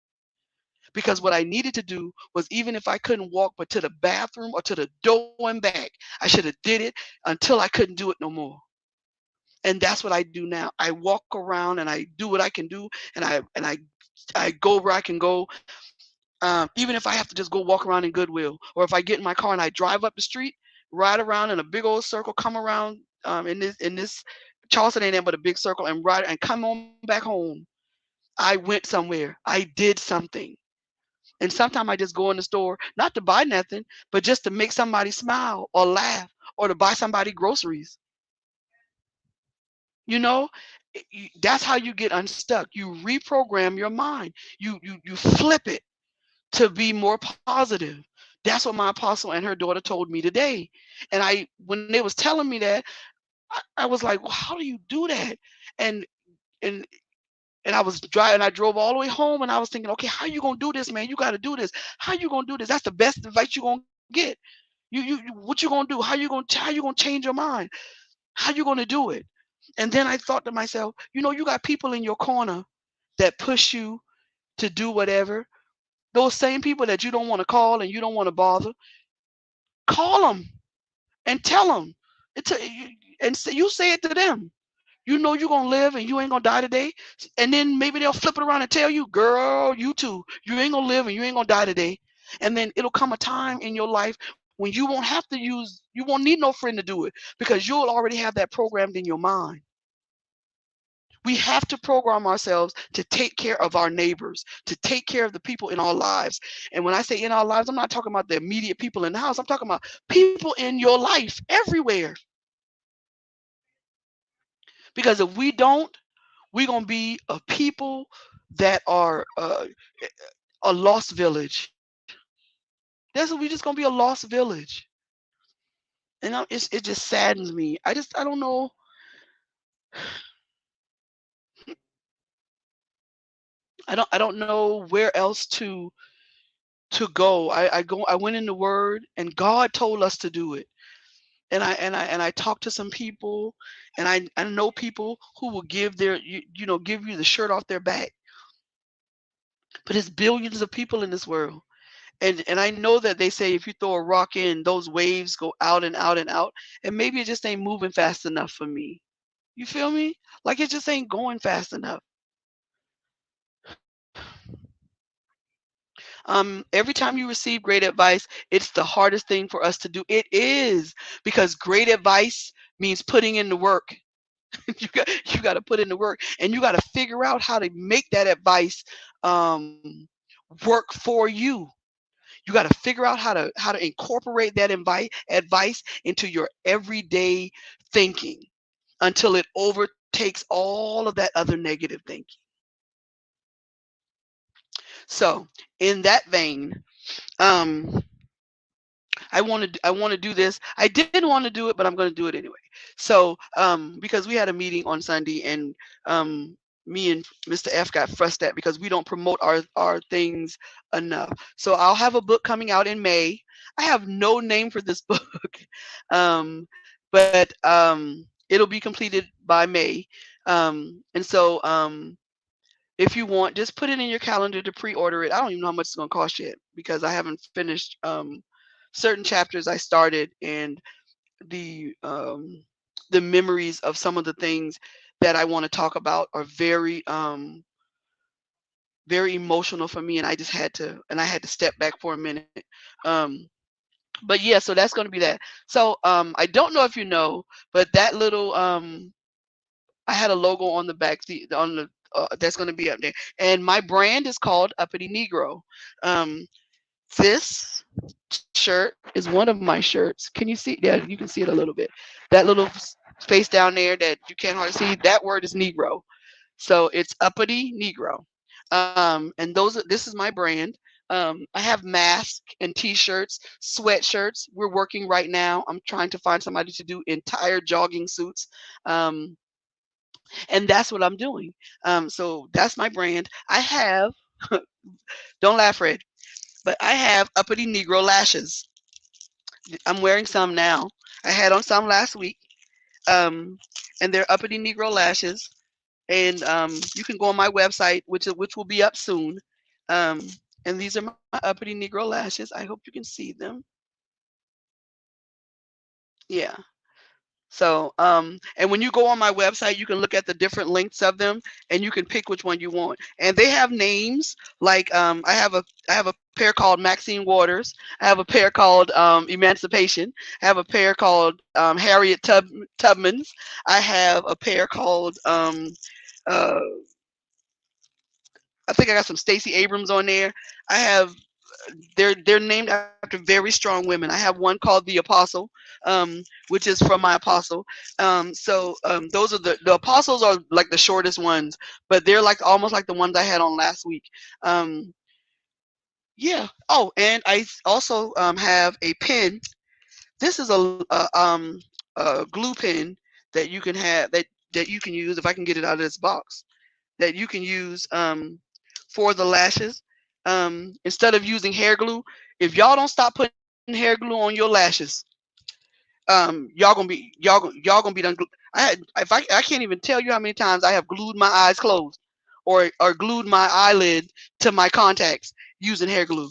Because what I needed to do was, even if I couldn't walk but to the bathroom or to the door and back, I should have did it until I couldn't do it no more. And that's what I do now. I walk around and I do what I can do, and I go where I can go. Even if I have to just go walk around in Goodwill, or if I get in my car and I drive up the street, ride around in a big old circle, come around in this Charleston ain't but a big circle, and ride and come on back home. I went somewhere. I did something. And sometimes I just go in the store, not to buy nothing, but just to make somebody smile or laugh or to buy somebody groceries. You know, that's how you get unstuck. You reprogram your mind. You flip it to be more positive. That's what my apostle and her daughter told me today. And when they was telling me that, I was like, well, how do you do that? And and and I was driving. I drove all the way home, and I was thinking, okay, how you gonna do this, man? You got to do this. How you gonna do this? That's the best advice you gonna get. What you gonna do? How you gonna change your mind? How you gonna do it? And then I thought to myself, you got people in your corner that push you to do whatever. Those same people that you don't want to call and you don't want to bother, call them and tell them. You say it to them. You know you're gonna live and you ain't gonna die today. And then maybe they'll flip it around and tell you, girl, you too. You ain't gonna live and you ain't gonna die today. And then it'll come a time in your life when you won't need no friend to do it because you'll already have that programmed in your mind. We have to program ourselves to take care of our neighbors, to take care of the people in our lives. And when I say in our lives, I'm not talking about the immediate people in the house. I'm talking about people in your life everywhere. Because if we don't, We're gonna be a people that are a lost village. That's what we just gonna be, a lost village. And it just saddens me. I don't know. I don't know where else to go. I went in the Word, and God told us to do it. And I talked to some people, and I know people who will give give you the shirt off their back. But it's billions of people in this world. And I know that they say if you throw a rock in, those waves go out and out and out. And maybe it just ain't moving fast enough for me. You feel me? Like it just ain't going fast enough. Every time you receive great advice, it's the hardest thing for us to do. It is, because great advice means putting in the work. You got to put in the work, and you got to figure out how to make that advice um, work for you. You got to figure out how to incorporate that advice into your everyday thinking until it overtakes all of that other negative thinking. So, in that vein, um, I want to do this. I didn't want to do it, but I'm going to do it anyway. So, because we had a meeting on Sunday, and me and Mr. F got fussed at because we don't promote our things enough. So I'll have a book coming out in May. I have no name for this book, but it'll be completed by May. And so if you want, just put it in your calendar to pre-order it. I don't even know how much it's going to cost yet because I haven't finished certain chapters I started, and the um, the memories of some of the things that I want to talk about are very emotional for me, and I had to step back for a minute. Um, but yeah, so that's going to be that. So I don't know if you know, but that little I had a logo on the back, on the that's going to be up there, and my brand is called Uppity Negro. Um, this shirt is one of my shirts. Can you see? Yeah, you can see it a little bit. That little space down there that you can't hardly see, that word is Negro. So it's Uppity Negro. And this is my brand. I have masks and t-shirts, sweatshirts. We're working right now. I'm trying to find somebody to do entire jogging suits. Um, and that's what I'm doing. So that's my brand. I have, don't laugh, Fred, but I have Uppity Negro lashes. I'm wearing some now. I had on some last week. Um, and they're Uppity Negro lashes. And you can go on my website, which will be up soon. Um, and these are my Uppity Negro lashes. I hope you can see them. Yeah. So, and when you go on my website, you can look at the different lengths of them, and you can pick which one you want. And they have names like I have a pair called Maxine Waters. I have a pair called Emancipation. I have a pair called Harriet Tubman's. I have a pair called uh, I think I got some Stacey Abrams on there. I have they're named after very strong women. I have one called the Apostle, which is from my apostle. Those are the apostles are like the shortest ones, but they're like almost like the ones I had on last week. Um, yeah. Oh, and I also have a pen. This is a glue pen that you can have that you can use if I can get it out of this box. That you can use for the lashes. Instead of using hair glue, if y'all don't stop putting hair glue on your lashes, y'all gonna be done. I can't even tell you how many times I have glued my eyes closed, or glued my eyelid to my contacts using hair glue.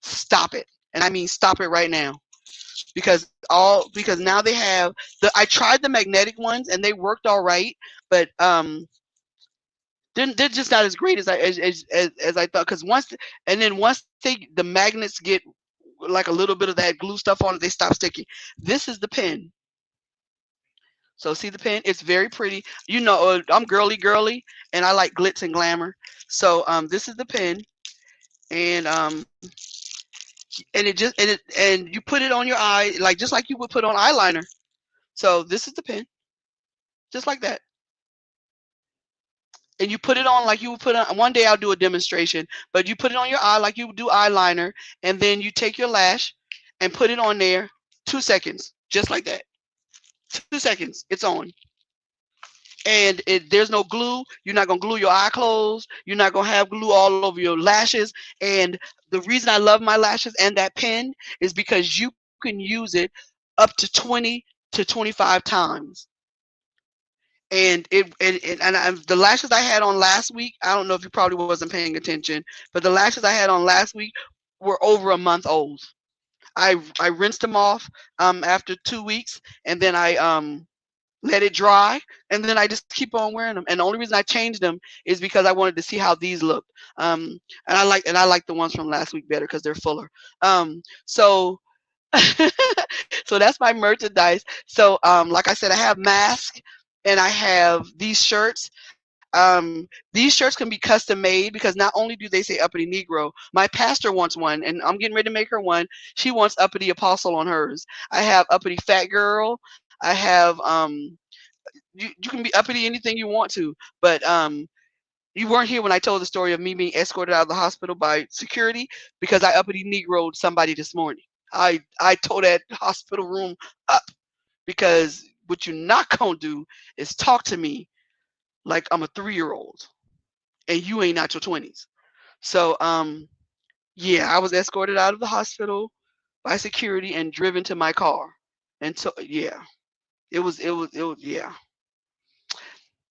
Stop it, and I mean stop it right now, because now they have I tried the magnetic ones and they worked all right, but they're just not as great as I thought. Because once the magnets get like a little bit of that glue stuff on it, they stop sticking. This is the pen. So see the pen? It's very pretty. I'm girly, and I like glitz and glamour. So this is the pen, and and you put it on your eye like just like you would put on eyeliner. So this is the pen, just like that. and you put it on like you would put on. One day I'll do a demonstration, but you put it on your eye like you would do eyeliner, and then you take your lash and put it on there. 2 seconds, just like that. 2 seconds, it's on. And there's no glue. You're not gonna glue your eye closed. You're not gonna have glue all over your lashes. And the reason I love my lashes and that pen is because you can use it up to 20 to 25 times. And the lashes I had on last week, I don't know if you probably wasn't paying attention, but the lashes I had on last week were over a month old. I rinsed them off after 2 weeks, and then I let it dry, and then I just keep on wearing them. And the only reason I changed them is because I wanted to see how these looked. And I like the ones from last week better because they're fuller. So so that's my merchandise. So like I said, I have masks and I have these shirts. These shirts can be custom made because not only do they say uppity Negro, my pastor wants one, and I'm getting ready to make her one. She wants uppity apostle on hers. I have uppity fat girl. I have you can be uppity anything you want to, but you weren't here when I told the story of me being escorted out of the hospital by security because I uppity Negroed somebody this morning. I tore that hospital room up because what you're not gonna do is talk to me like I'm a 3-year old and you ain't not your 20s. So yeah, I was escorted out of the hospital by security and driven to my car. And so yeah, it was yeah.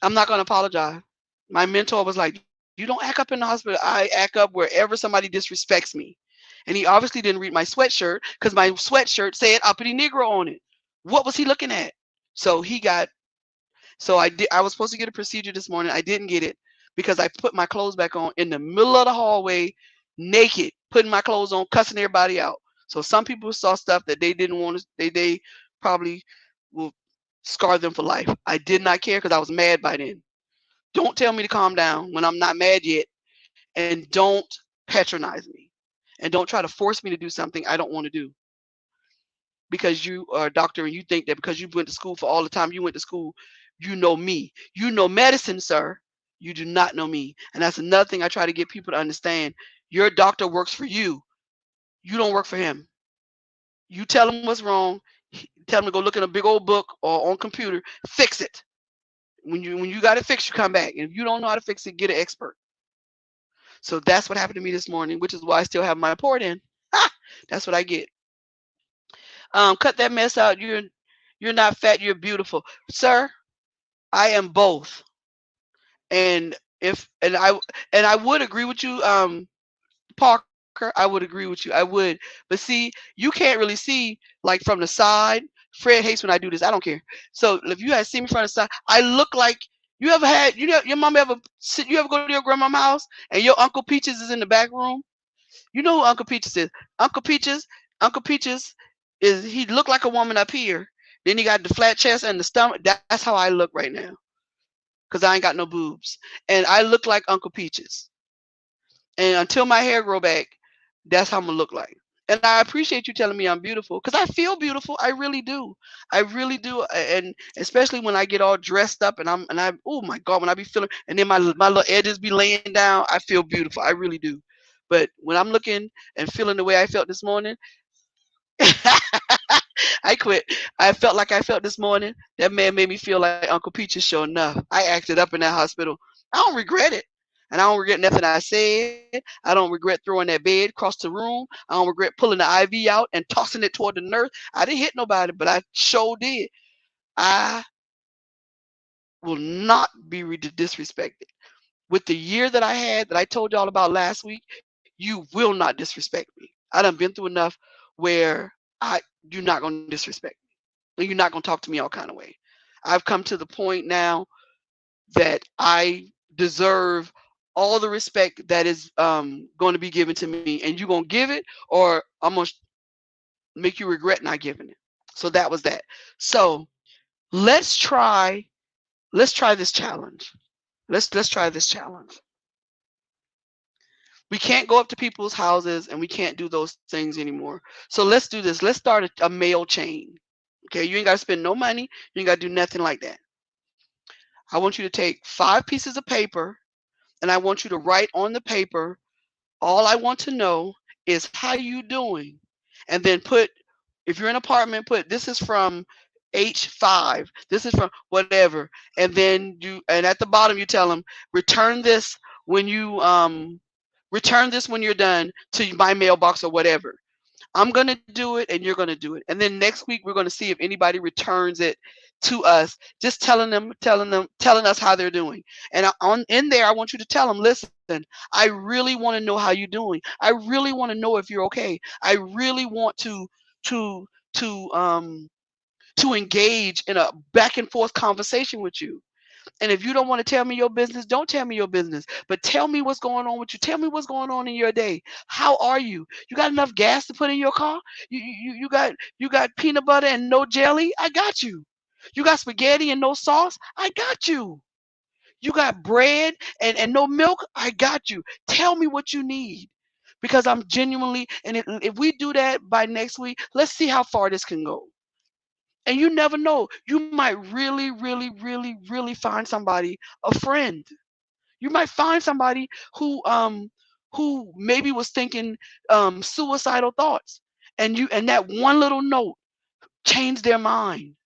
I'm not gonna apologize. My mentor was like, "You don't act up in the hospital. I act up wherever somebody disrespects me." And he obviously didn't read my sweatshirt because my sweatshirt said uppity Negro on it. What was he looking at? So he got So I was supposed to get a procedure this morning. I didn't get it because I put my clothes back on in the middle of the hallway, naked, putting my clothes on, cussing everybody out. So some people saw stuff that they didn't want to. They probably will scar them for life. I did not care because I was mad by then. Don't tell me to calm down when I'm not mad yet, and don't patronize me, and don't try to force me to do something I don't want to do because you are a doctor and you think that because you went to school for all the time you went to school, you know me. You know medicine, sir. You do not know me. And that's another thing I try to get people to understand. Your doctor works for you. You don't work for him. You tell him what's wrong. Tell him to go look in a big old book or on computer. Fix it. When you got it fixed, you come back. And if you don't know how to fix it, get an expert. So that's what happened to me this morning, which is why I still have my port in. Ha! That's what I get. Cut that mess out. You're not fat. You're beautiful, sir. I am both. And if and I would agree with you, Parker. I would agree with you. I would. But see, you can't really see like from the side. Fred hates when I do this. I don't care. So if you had seen me from the side, I look like you ever had you know your mom ever sit you ever go to your grandma's house and your Uncle Peaches is in the back room? You know who Uncle Peaches is. Uncle Peaches, Uncle Peaches is he looked like a woman up here. Then he got the flat chest and the stomach. That's how I look right now. Cause I ain't got no boobs. And I look like Uncle Peaches. And until my hair grow back, that's how I'm gonna look like. And I appreciate you telling me I'm beautiful because I feel beautiful. I really do. I really do. And especially when I get all dressed up and I oh my god when I be feeling and then my little edges be laying down, I feel beautiful. I really do. But when I'm looking and feeling the way I felt this morning, I quit. I felt like I felt this morning. That man made me feel like Uncle Peaches. Sure enough, I acted up in that hospital. I don't regret it, and I don't regret nothing I said. I don't regret throwing that bed across the room. I don't regret pulling the IV out and tossing it toward the nurse. I didn't hit nobody, but I sure did. I will not be disrespected. With the year that I had that I told y'all about last week, you will not disrespect me. I done been through enough where I you're not gonna disrespect me. And you're not gonna talk to me all kind of way. I've come to the point now that I deserve all the respect that is going to be given to me, and you're gonna give it, or I'm gonna make you regret not giving it. So that was that. So let's try let's try this challenge. Let's try this challenge. We can't go up to people's houses and we can't do those things anymore. So let's do this. Let's start a mail chain. Okay, you ain't got to spend no money. You ain't got to do nothing like that. I want you to take 5 pieces of paper and I want you to write on the paper, all I want to know is how you doing. And then put, if you're in an apartment, put this is from H5. This is from whatever. And then and at the bottom you tell them return this when you return this when you're done to my mailbox or whatever. I'm going to do it and you're going to do it. And then next week we're going to see if anybody returns it to us, just telling us how they're doing. And on in there I want you to tell them, listen, I really want to know how you're doing. I really want to know if you're okay. I really want to to um to engage in a back and forth conversation with you. And if you don't want to tell me your business, don't tell me your business. But tell me what's going on with you. Tell me what's going on in your day. How are you? You got enough gas to put in your car? You got peanut butter and no jelly? I got you. You got spaghetti and no sauce? I got you. You got bread and no milk? I got you. Tell me what you need. Because I'm genuinely, and if we do that by next week, let's see how far this can go. And you never know. You might really, really, really, really find somebody, a friend. You might find somebody who maybe was thinking suicidal thoughts. And that one little note changed their mind.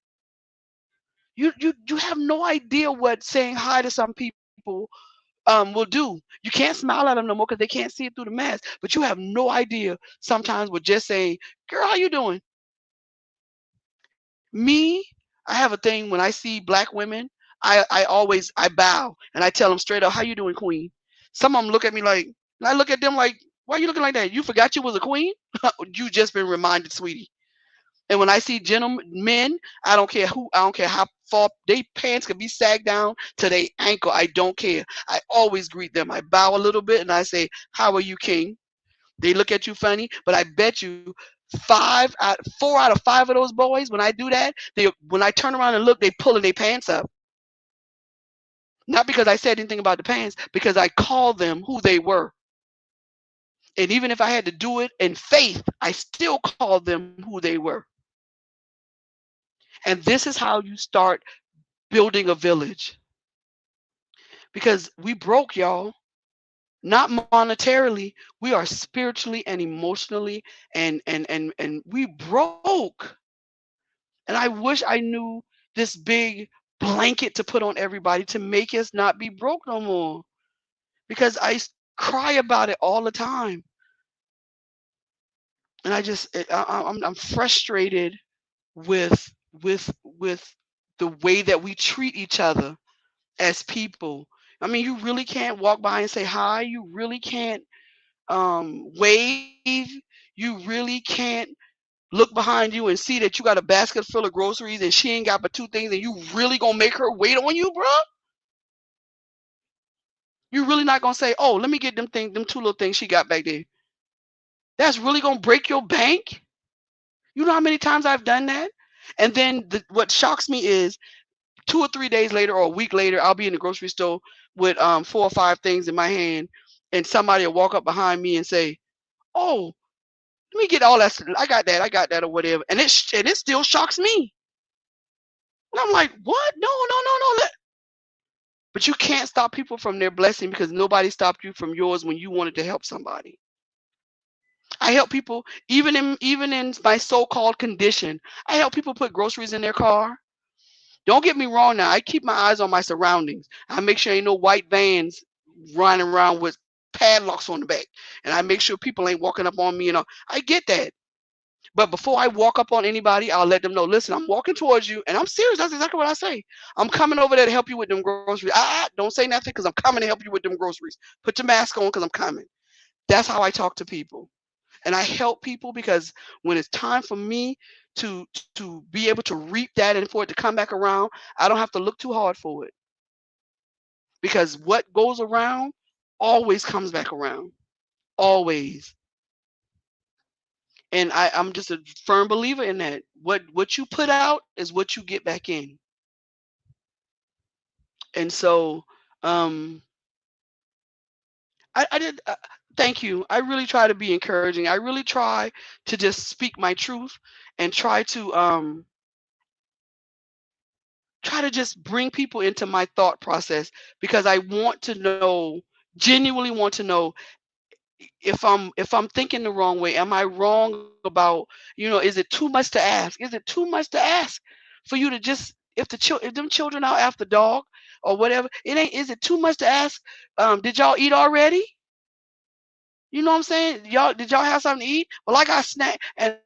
You have no idea what saying hi to some people will do. You can't smile at them no more because they can't see it through the mask. But you have no idea sometimes with just saying, "Girl, how you doing?" Me, I have a thing when I see black women, I always I bow and I tell them straight up, "How you doing, queen?" Some of them look at me like, and I look at them like, "Why are you looking like that? You forgot you was a queen? You just been reminded, sweetie." And when I see gentlemen, men, I don't care how far they pants could be sagged down to their ankle. I don't care. I always greet them. I bow a little bit and I say, "How are you, king?" They look at you funny, but I bet you 4 out of 5 of those boys, when I do that, when I turn around and look, they pulling their pants up. Not because I said anything about the pants, because I called them who they were. And even if I had to do it in faith, I still called them who they were. And this is how you start building a village. Because we broke, y'all. Not monetarily, we are spiritually and emotionally and we broke. And I wish I knew this big blanket to put on everybody to make us not be broke no more. Because cry about it all the time. And I'm frustrated with with the way that we treat each other as people. I mean, you really can't walk by and say hi. You really can't wave. You really can't look behind you and see that you got a basket full of groceries and she ain't got but 2 things and you really gonna make her wait on you, bruh? You really not gonna say, "Oh, let me get them 2 little things she got back there." That's really gonna break your bank? You know how many times I've done that? And then what shocks me is 2 or 3 days later or a week later, I'll be in the grocery store with 4 or 5 things in my hand, and somebody will walk up behind me and say, "Oh, let me get all that. I got that, or whatever." And it still shocks me. And I'm like, "What? No, no, no, no." But you can't stop people from their blessing because nobody stopped you from yours when you wanted to help somebody. I help people even in my so-called condition. I help people put groceries in their car. Don't get me wrong now. I keep my eyes on my surroundings. I make sure ain't no white vans running around with padlocks on the back. And I make sure people ain't walking up on me and all. I get that. But before I walk up on anybody, I'll let them know, listen, I'm walking towards you and I'm serious. That's exactly what I say. I'm coming over there to help you with them groceries. Don't say nothing because I'm coming to help you with them groceries. Put your mask on because I'm coming. That's how I talk to people. And I help people because when it's time for me to be able to reap that and for it to come back around, I don't have to look too hard for it. Because what goes around always comes back around. Always. And I'm just a firm believer in that. What you put out is what you get back in. And so I did thank you. I really try to be encouraging. I really try to just speak my truth and try try to just bring people into my thought process because I want to know, genuinely want to know if I'm thinking the wrong way. Am I wrong about, is it too much to ask? Is it too much to ask for you to just if them children out after dog or whatever, it ain't is it too much to ask? Did y'all eat already? You know what I'm saying? Did y'all have something to eat? Well, I got snack, and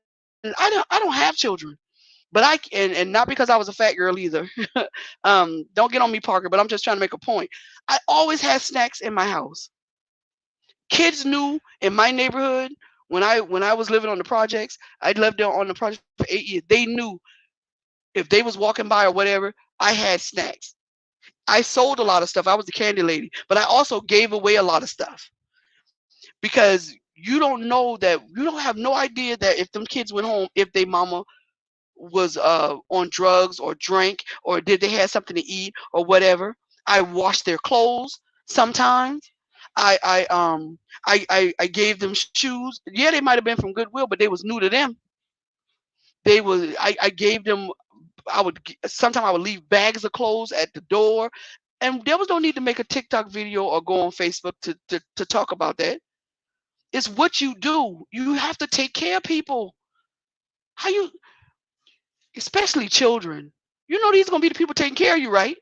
I don't have children, but and not because I was a fat girl either. Don't get on me, Parker, but I'm just trying to make a point. I always had snacks in my house. Kids knew in my neighborhood when I was living on the projects. I lived there on the project for 8 years. They knew if they was walking by or whatever, I had snacks. I sold a lot of stuff. I was the candy lady, but I also gave away a lot of stuff because you don't have no idea that if them kids went home, if they mama was on drugs or drank or did they have something to eat or whatever. I washed their clothes sometimes. I gave them shoes. Yeah, they might have been from Goodwill, but they was new to them. I gave them. Sometimes I would leave bags of clothes at the door, and there was no need to make a TikTok video or go on Facebook to talk about that. It's what you do. You have to take care of people. How you, especially children. You know these are gonna be the people taking care of you, right?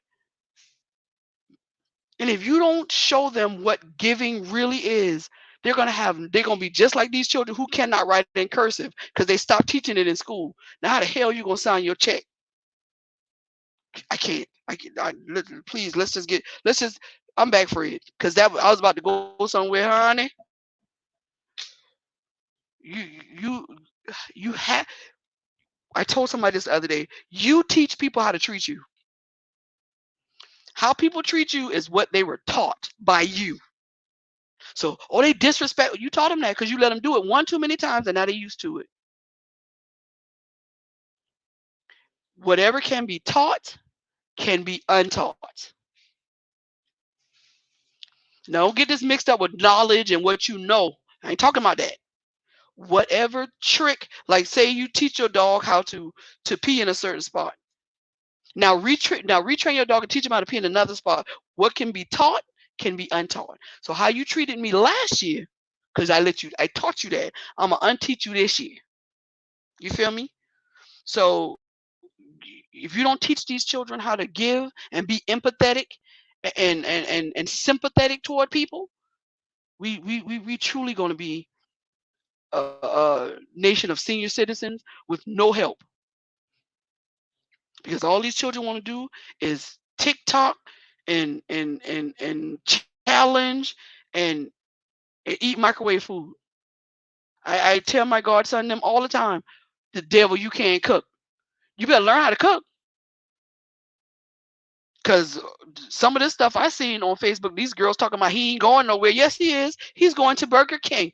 And if you don't show them what giving really is, they're gonna be just like these children who cannot write in cursive because they stopped teaching it in school. Now how the hell you gonna sign your check? I can't. Please let's just I'm back for it because that I was about to go somewhere, honey. You you you have. I told somebody this the other day. You teach people how to treat you. How people treat you is what they were taught by you. So, oh, they disrespect. You taught them that because you let them do it one too many times, and now they're used to it. Whatever can be taught can be untaught. Don't get this mixed up with knowledge and what you know. I ain't talking about that. Whatever trick, like say you teach your dog how to pee in a certain spot. Now retrain your dog and teach him how to pee in another spot. What can be taught can be untaught. So how you treated me last year, because I taught you that. I'm gonna unteach you this year. You feel me? So if you don't teach these children how to give and be empathetic and sympathetic toward people, we truly going to be a nation of senior citizens with no help because all these children want to do is TikTok and challenge and, and eat microwave food. I tell my godson them all the time, the devil you can't cook. You better learn how to cook. Because some of this stuff I seen on Facebook, these girls talking about he ain't going nowhere. Yes, he is. He's going to Burger King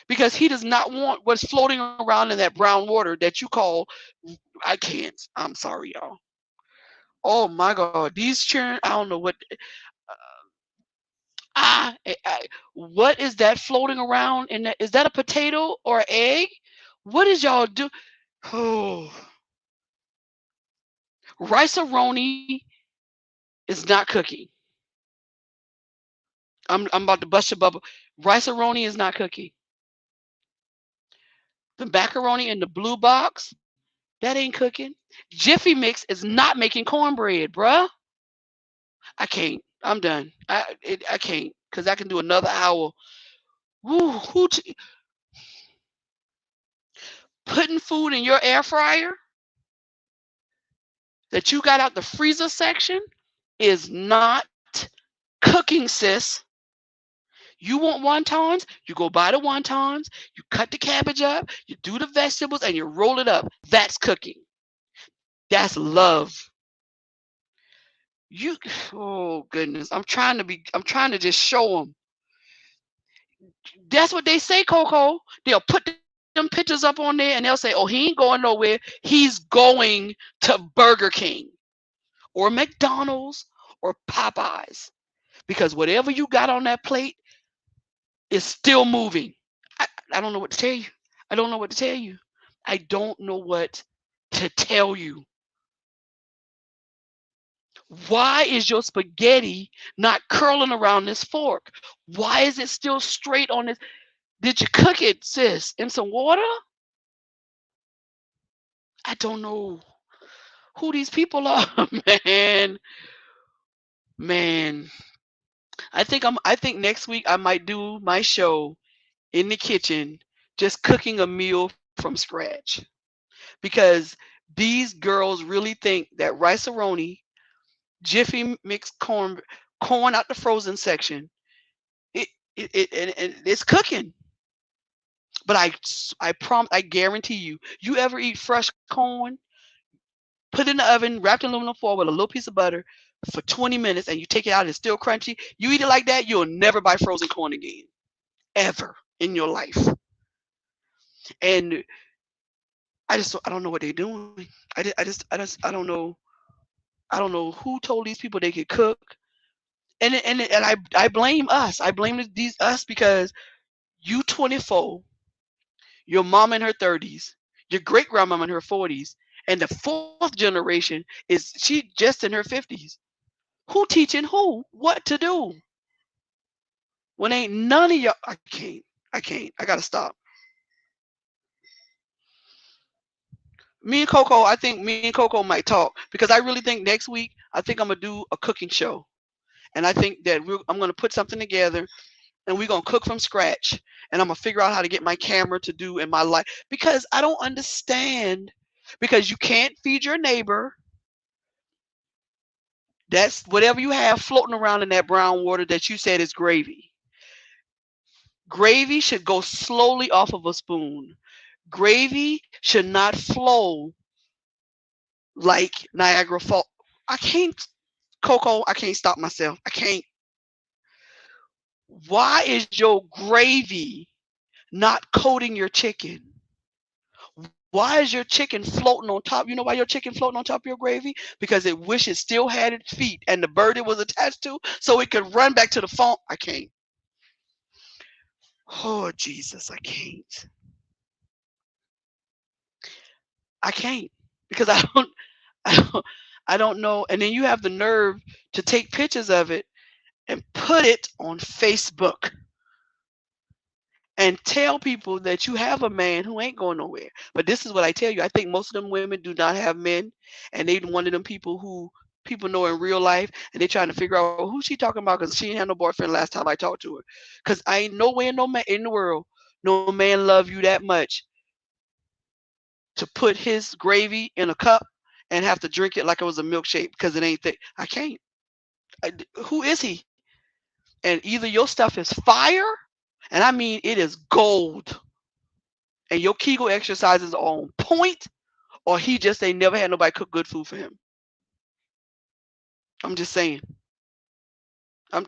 because he does not want what's floating around in that brown water that you call. I can't. I'm sorry, y'all. Oh my God, these children. I don't know what. What is that floating around? In that, is that a potato or an egg? What is y'all do? Oh, rice-a-roni is not cooking. I'm about to bust your bubble. Rice-a-roni is not cooking. The macaroni in the blue box, that ain't cooking. Jiffy Mix is not making cornbread, bruh. I can't. I'm done. I can't because I can do another hour. Woo, putting food in your air fryer that you got out the freezer section is not cooking, sis. You want wontons, you go buy the wontons, you cut the cabbage up, you do the vegetables, and you roll it up. That's cooking. That's love. You, oh goodness, I'm trying to just show them. That's what they say, Coco. They'll put them pictures up on there and they'll say, oh, he ain't going nowhere. He's going to Burger King or McDonald's or Popeyes because whatever you got on that plate is still moving. I don't know what to tell you. I don't know what to tell you. I don't know what to tell you. Why is your spaghetti not curling around this fork? Why is it still straight on this? Did you cook it, sis, in some water? I don't know who these people are, man. Man, I think next week I might do my show in the kitchen, just cooking a meal from scratch. Because these girls really think that rice-a-roni, Jiffy mixed corn out the frozen section, it and it's cooking. But I guarantee you, you ever eat fresh corn, put in the oven, wrapped in aluminum foil with a little piece of butter for 20 minutes, and you take it out, it's still crunchy. You eat it like that, you'll never buy frozen corn again, ever in your life. And I don't know what they're doing. I don't know. I don't know who told these people they could cook. I blame us. I blame these us because you 24, your mom in her 30s, your great grandmama in her 40s, and the fourth generation is she just in her 50s. Who teaching who what to do? When ain't none of y'all. I can't. I can't. I gotta stop. Me and Coco, I think me and Coco might talk because I really think next week I think I'm gonna do a cooking show, and I think that I'm gonna put something together and we're gonna cook from scratch, and I'm gonna figure out how to get my camera to do in my life because I don't understand. Because you can't feed your neighbor. That's whatever you have floating around in that brown water that you said is gravy. Gravy should go slowly off of a spoon. Gravy should not flow like Niagara Falls. I can't, Coco, I can't stop myself. I can't. Why is your gravy not coating your chicken? Why is your chicken floating on top? You know why your chicken floating on top of your gravy? Because it wish it still had its feet and the bird it was attached to so it could run back to the phone. I can't. Oh, Jesus, I can't. I can't because I don't, I don't know. And then you have the nerve to take pictures of it and put it on Facebook and tell people that you have a man who ain't going nowhere. But this is what I tell you. I think most of them women do not have men, and they one of them people who people know in real life, and they trying to figure out, well, who she talking about because she ain't had no boyfriend last time I talked to her. Because I ain't nowhere, no man in the world, no man love you that much to put his gravy in a cup and have to drink it like it was a milkshake because it ain't thick. I can't. Who is he? And either your stuff is fire, and I mean it is gold, and your Kegel exercises are on point, or he just ain't never had nobody cook good food for him. I'm just saying. I'm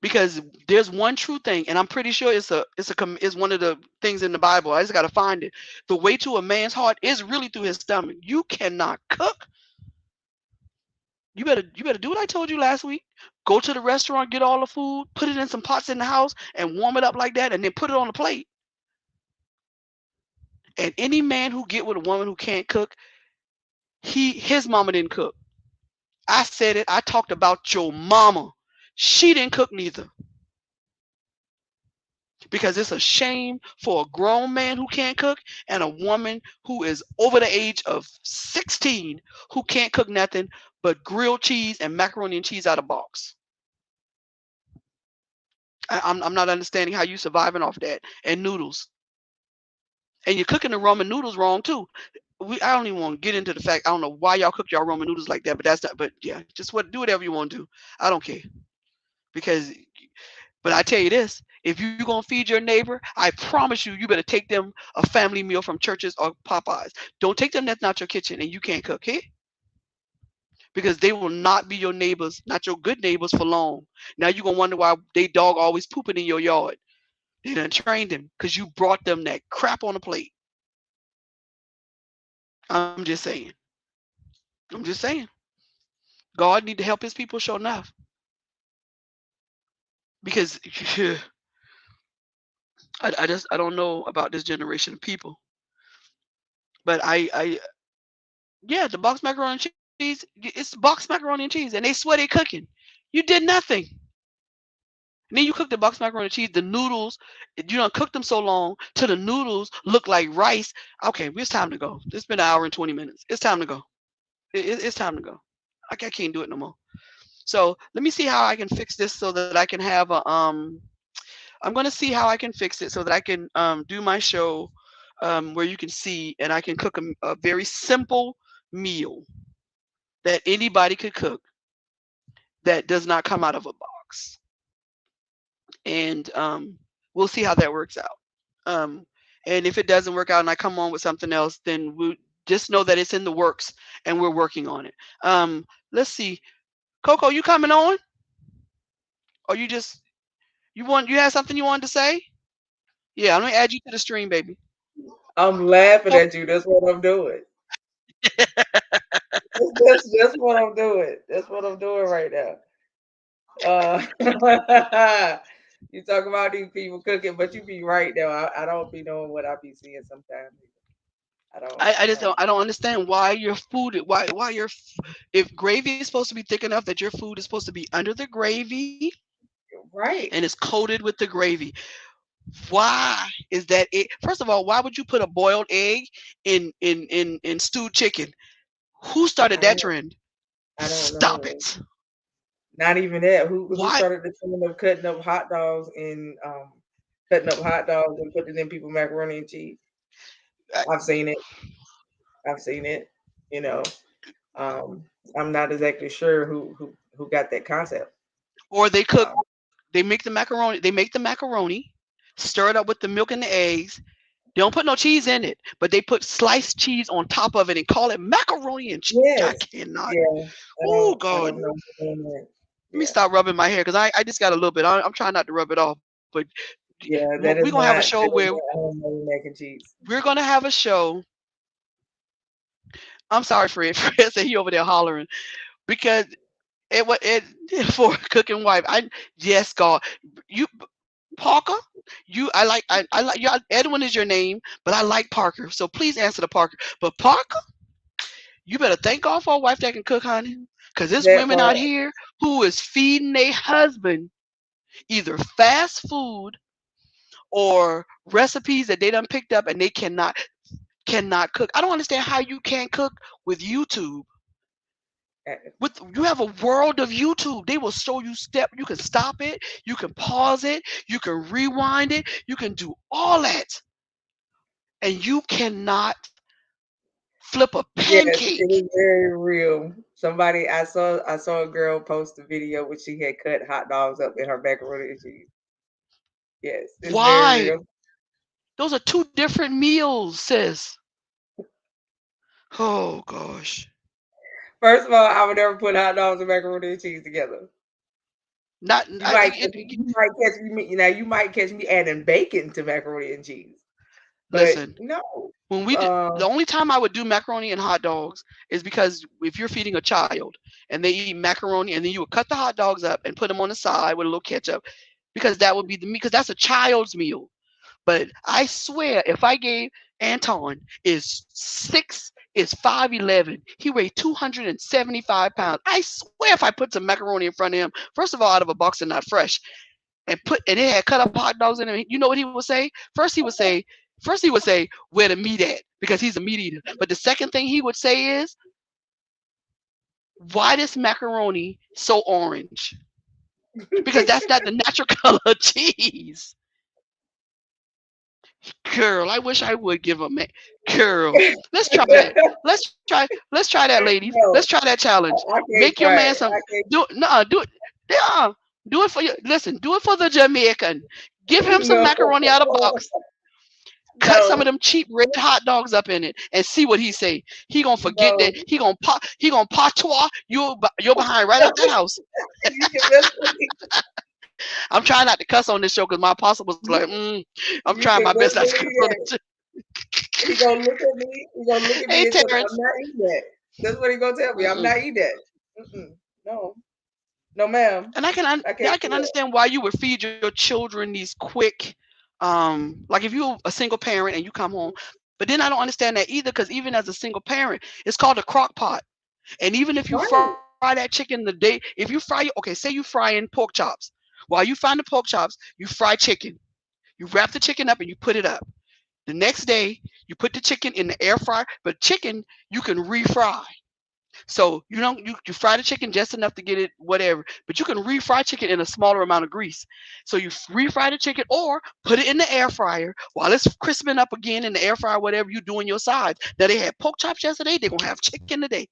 because there's one true thing, and I'm pretty sure it's one of the things in the Bible. I just got to find it. The way to a man's heart is really through his stomach. You cannot cook. You better do what I told you last week. Go to the restaurant, get all the food, put it in some pots in the house, and warm it up like that, and then put it on a plate. And any man who get with a woman who can't cook, his mama didn't cook. I said it. I talked about your mama. She didn't cook neither. Because it's a shame for a grown man who can't cook and a woman who is over the age of 16 who can't cook nothing but grilled cheese and macaroni and cheese out of box. I'm not understanding how you surviving off that and noodles. And you're cooking the ramen noodles wrong too. I don't even want to get into the fact I don't know why y'all cook y'all ramen noodles like that, but that's not. But yeah, just do whatever you want to do. I don't care because. But I tell you this: if you're gonna feed your neighbor, I promise you, you better take them a family meal from churches or Popeyes. Don't take them that's not your kitchen and you can't cook, okay? Because they will not be your neighbors, not your good neighbors for long. Now you're gonna wonder why they dog always pooping in your yard. They done trained them because you brought them that crap on a plate. I'm just saying. I'm just saying. God need to help his people show enough. Because I don't know about this generation of people. But yeah, the box macaroni and cheese It's boxed macaroni and cheese, and they swear they cooking. You did nothing. And then you cook the boxed macaroni and cheese. The noodles, you don't cook them so long till the noodles look like rice. Okay, it's time to go. It's been an hour and 20 minutes. It's time to go. It's time to go. I can't do it no more. So let me see how I can fix this so that I can have a I'm gonna see how I can fix it so that I can do my show where you can see and I can cook a very simple meal that anybody could cook that does not come out of a box, and we'll see how that works out. Um, and if it doesn't work out and I come on with something else, then we just know that it's in the works and we're working on it. Let's see, Coco, you coming on, or you just you had something you wanted to say? Yeah, let me add you to the stream, baby. I'm laughing Oh, at you. That's what I'm doing. That's what I'm doing. That's what I'm doing right now. You talk about these people cooking, but you be right though. I don't be knowing what I be seeing sometimes. I don't. I just No. don't understand why your food why your if gravy is supposed to be thick enough that your food is supposed to be under the gravy and Right. it's coated with the gravy. Why is that it? First of all, why would you put a boiled egg in stewed chicken? Who started I that don't. trend? I don't Stop know. it. Not even that. Who Why? started the trend of cutting up hot dogs and putting in people macaroni and cheese? uh, I've seen it. I've seen it. You know. Um, I'm not exactly sure who got that concept. Or they cook. Um, They make the macaroni. They make the macaroni, stir it up with the milk and the eggs. They don't put no cheese in it, but they put sliced cheese on top of it and call it macaroni and cheese. I yes. cannot. Yeah. Oh I God. don't know who's doing that. Let me Yeah. stop rubbing my hair because I just got a little bit. I'm trying not to rub it off, but Yeah. we're gonna have a show That where is not homemade mac and cheese. we're gonna have a show. I'm sorry, Fred. Fred said he over there hollering because it for a cooking wife. I yes, God, you Parker. I like you. Edwin is your name, but I like Parker. So please answer the Parker. But Parker, you better thank God for a wife that can cook, honey. Because there's That women part. out here who is feeding their husband either fast food or recipes that they done picked up and they cannot cook. I don't understand how you can't cook with YouTube. With you have a world of YouTube. They will show you step. You can stop it. You can pause it. You can rewind it. You can do all that, and you cannot flip a Yes, it pancake. is very real. I saw a girl post a video where she had cut hot dogs up in her macaroni and cheese. Yes, it's very Why? real. Those are two different meals, sis. Oh gosh. First of all, I would never put hot dogs and macaroni and cheese together. Not You might you might catch me adding bacon to macaroni and cheese, but listen. no. When we did, the only time I would do macaroni and hot dogs is because if you're feeding a child and they eat macaroni and then you would cut the hot dogs up and put them on the side with a little ketchup because that would be the meat because that's a child's meal. But I swear, if I gave Anton is 5'11", he weighed 275 pounds. I swear, if I put some macaroni in front of him, first of all, out of a box and not fresh, and it had cut up hot dogs in it, you know what he would say? First he would say, "Where the meat at?" Because he's a meat eater. But the second thing he would say is, "Why this macaroni so orange?" Because that's not the natural color of cheese. Girl, I wish I would give a man. Girl, let's try that. Let's try that, ladies. Let's no, try that challenge. I Make can't your try man it. some. I can't. Do it. Yeah, do it for you. Listen, do it for the Jamaican. Give him some No, macaroni out of box. Cut some of no, them cheap red hot dogs up in it and see what he say. He gonna forget that. no. He gonna patois you behind right out that house. You can mess with me. I'm trying not to cuss on this show because my apostle was like, You, I'm you trying can my best best not to cuss believe on that. this show. He gonna look at me. He gonna look at Hey me and tell me, "I'm Terrence. not eating that." That's what he gonna tell me. I'm Mm-mm. not eating that. Mm-mm. No, no, ma'am. And I can't I do can that. understand why you would feed your children these quick, like if you're a single parent and you come home. But then I don't understand that either because even as a single parent, it's called a crock pot. And even if you Right. fry that chicken the day, if you fry, okay, say you frying pork chops. While you frying the pork chops, you fry chicken. You wrap the chicken up and you put it up. The next day, you put the chicken in the air fryer, but chicken you can refry. So you fry the chicken just enough to get it whatever, but you can refry chicken in a smaller amount of grease. So you refry the chicken or put it in the air fryer while it's crisping up again in the air fryer, whatever you do in your sides. Now they had pork chops yesterday, they're gonna have chicken today.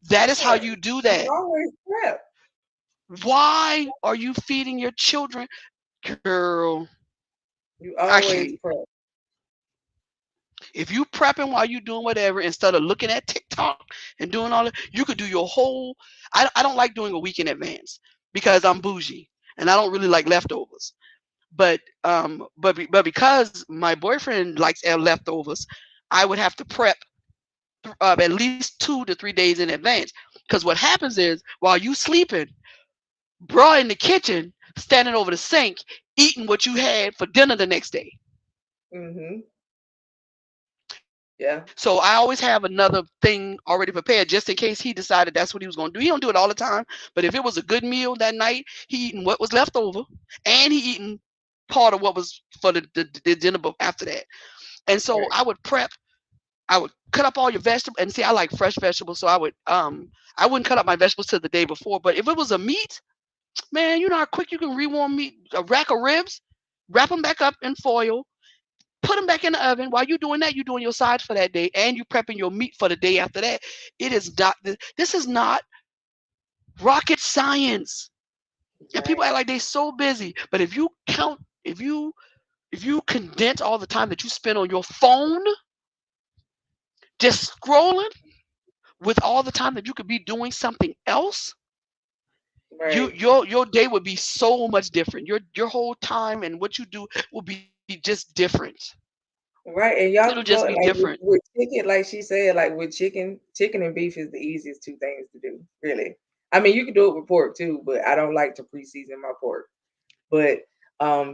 That is how Yeah. you do You that. always prep. Why are you feeding your children? Girl, You I always can't. prep. If you prepping while you doing whatever, instead of looking at TikTok and doing all that, you could do your whole. I don't like doing a week in advance because I'm bougie and I don't really like leftovers. But because my boyfriend likes leftovers, I would have to prep at least 2 to 3 days in advance. Because what happens is while you sleeping, bro in the kitchen standing over the sink eating what you had for dinner the next day. Mhm. So Yeah. I always have another thing already prepared just in case he decided that's what he was going to do. He don't do it all the time, but if it was a good meal that night, he eating what was left over, and he eating part of what was for the dinner after that. And so Right. I would prep. I would cut up all your vegetables, and see, I like fresh vegetables, so I wouldn't cut up my vegetables till the day before. But if it was a meat, man, you know how quick you can rewarm meat, a rack of ribs, wrap them back up in foil, put them back in the oven. While you're doing that, you're doing your sides for that day, and you're prepping your meat for the day after that. It is not. This is not rocket science. And people Right. act like they're so busy, but if you count, if you condense all the time that you spend on your phone just scrolling with all the time that you could be doing something else, Right. your day would be so much different. Your whole time and what you do will be just different. Right. And It'll y'all can just be go like different. with chicken, like she said, like with chicken and beef is the easiest two things to do, really. I mean, you can do it with pork too, but I don't like to pre-season my pork. But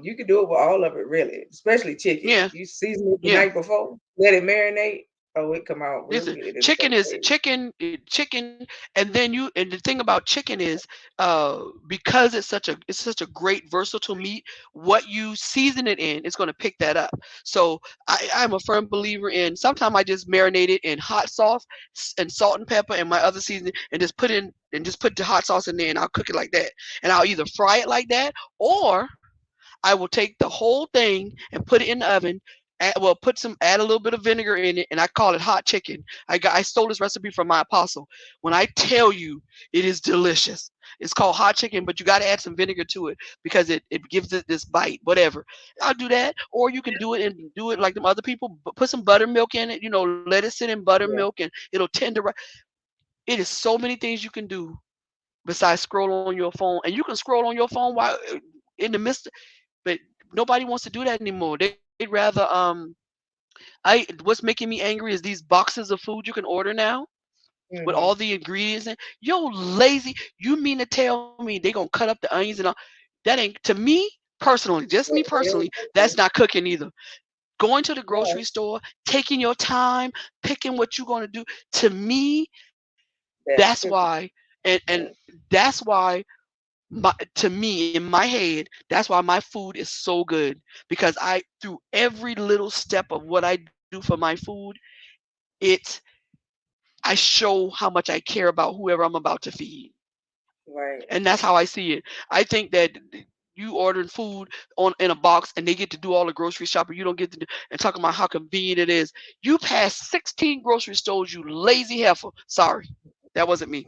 you can do it with all of it, really, especially chicken. Yeah, You season it the yeah. night before, let it marinate. Oh, it come out real Listen, good. It'll chicken taste is crazy. chicken, and then and the thing about chicken is, because it's such a great versatile meat. What you season it in is going to pick that up. So I'm a firm believer in. Sometimes I just marinate it in hot sauce and salt and pepper and my other seasoning, and just put the hot sauce in there, and I'll cook it like that. And I'll either fry it like that, or I will take the whole thing and put it in the oven. Add a little bit of vinegar in it, and I call it hot chicken. I stole this recipe from my apostle. When I tell you, it is delicious. It's called hot chicken, but you got to add some vinegar to it because it gives it this bite. Whatever. I'll do that, or you can do it and do it like them other people. Put some buttermilk in it. Let it sit in Yeah. buttermilk, and it'll tenderize. It is so many things you can do besides scroll on your phone, and you can scroll on your phone while in the midst. But nobody wants to do that anymore. They'd rather I what's making me angry is these boxes of food you can order now with all Hmm. the ingredients in. Yo, lazy. You mean to tell me they gonna cut up the onions and all? That ain't to me personally, just me personally, that's not cooking either. Going to the No, grocery store, taking your time, picking what you're gonna do. To me, that's that's cooking. why and Yeah. that's why to me in my head, that's why my food is so good because I through every little step of what I do for my food, it I show how much I care about whoever I'm about to feed. Right. And that's how I see it. I think that you ordering food on in a box and they get to do all the grocery shopping. You don't get to do, and talking about how convenient it is. You passed 16 grocery stores, you lazy heifer. Sorry, that wasn't me.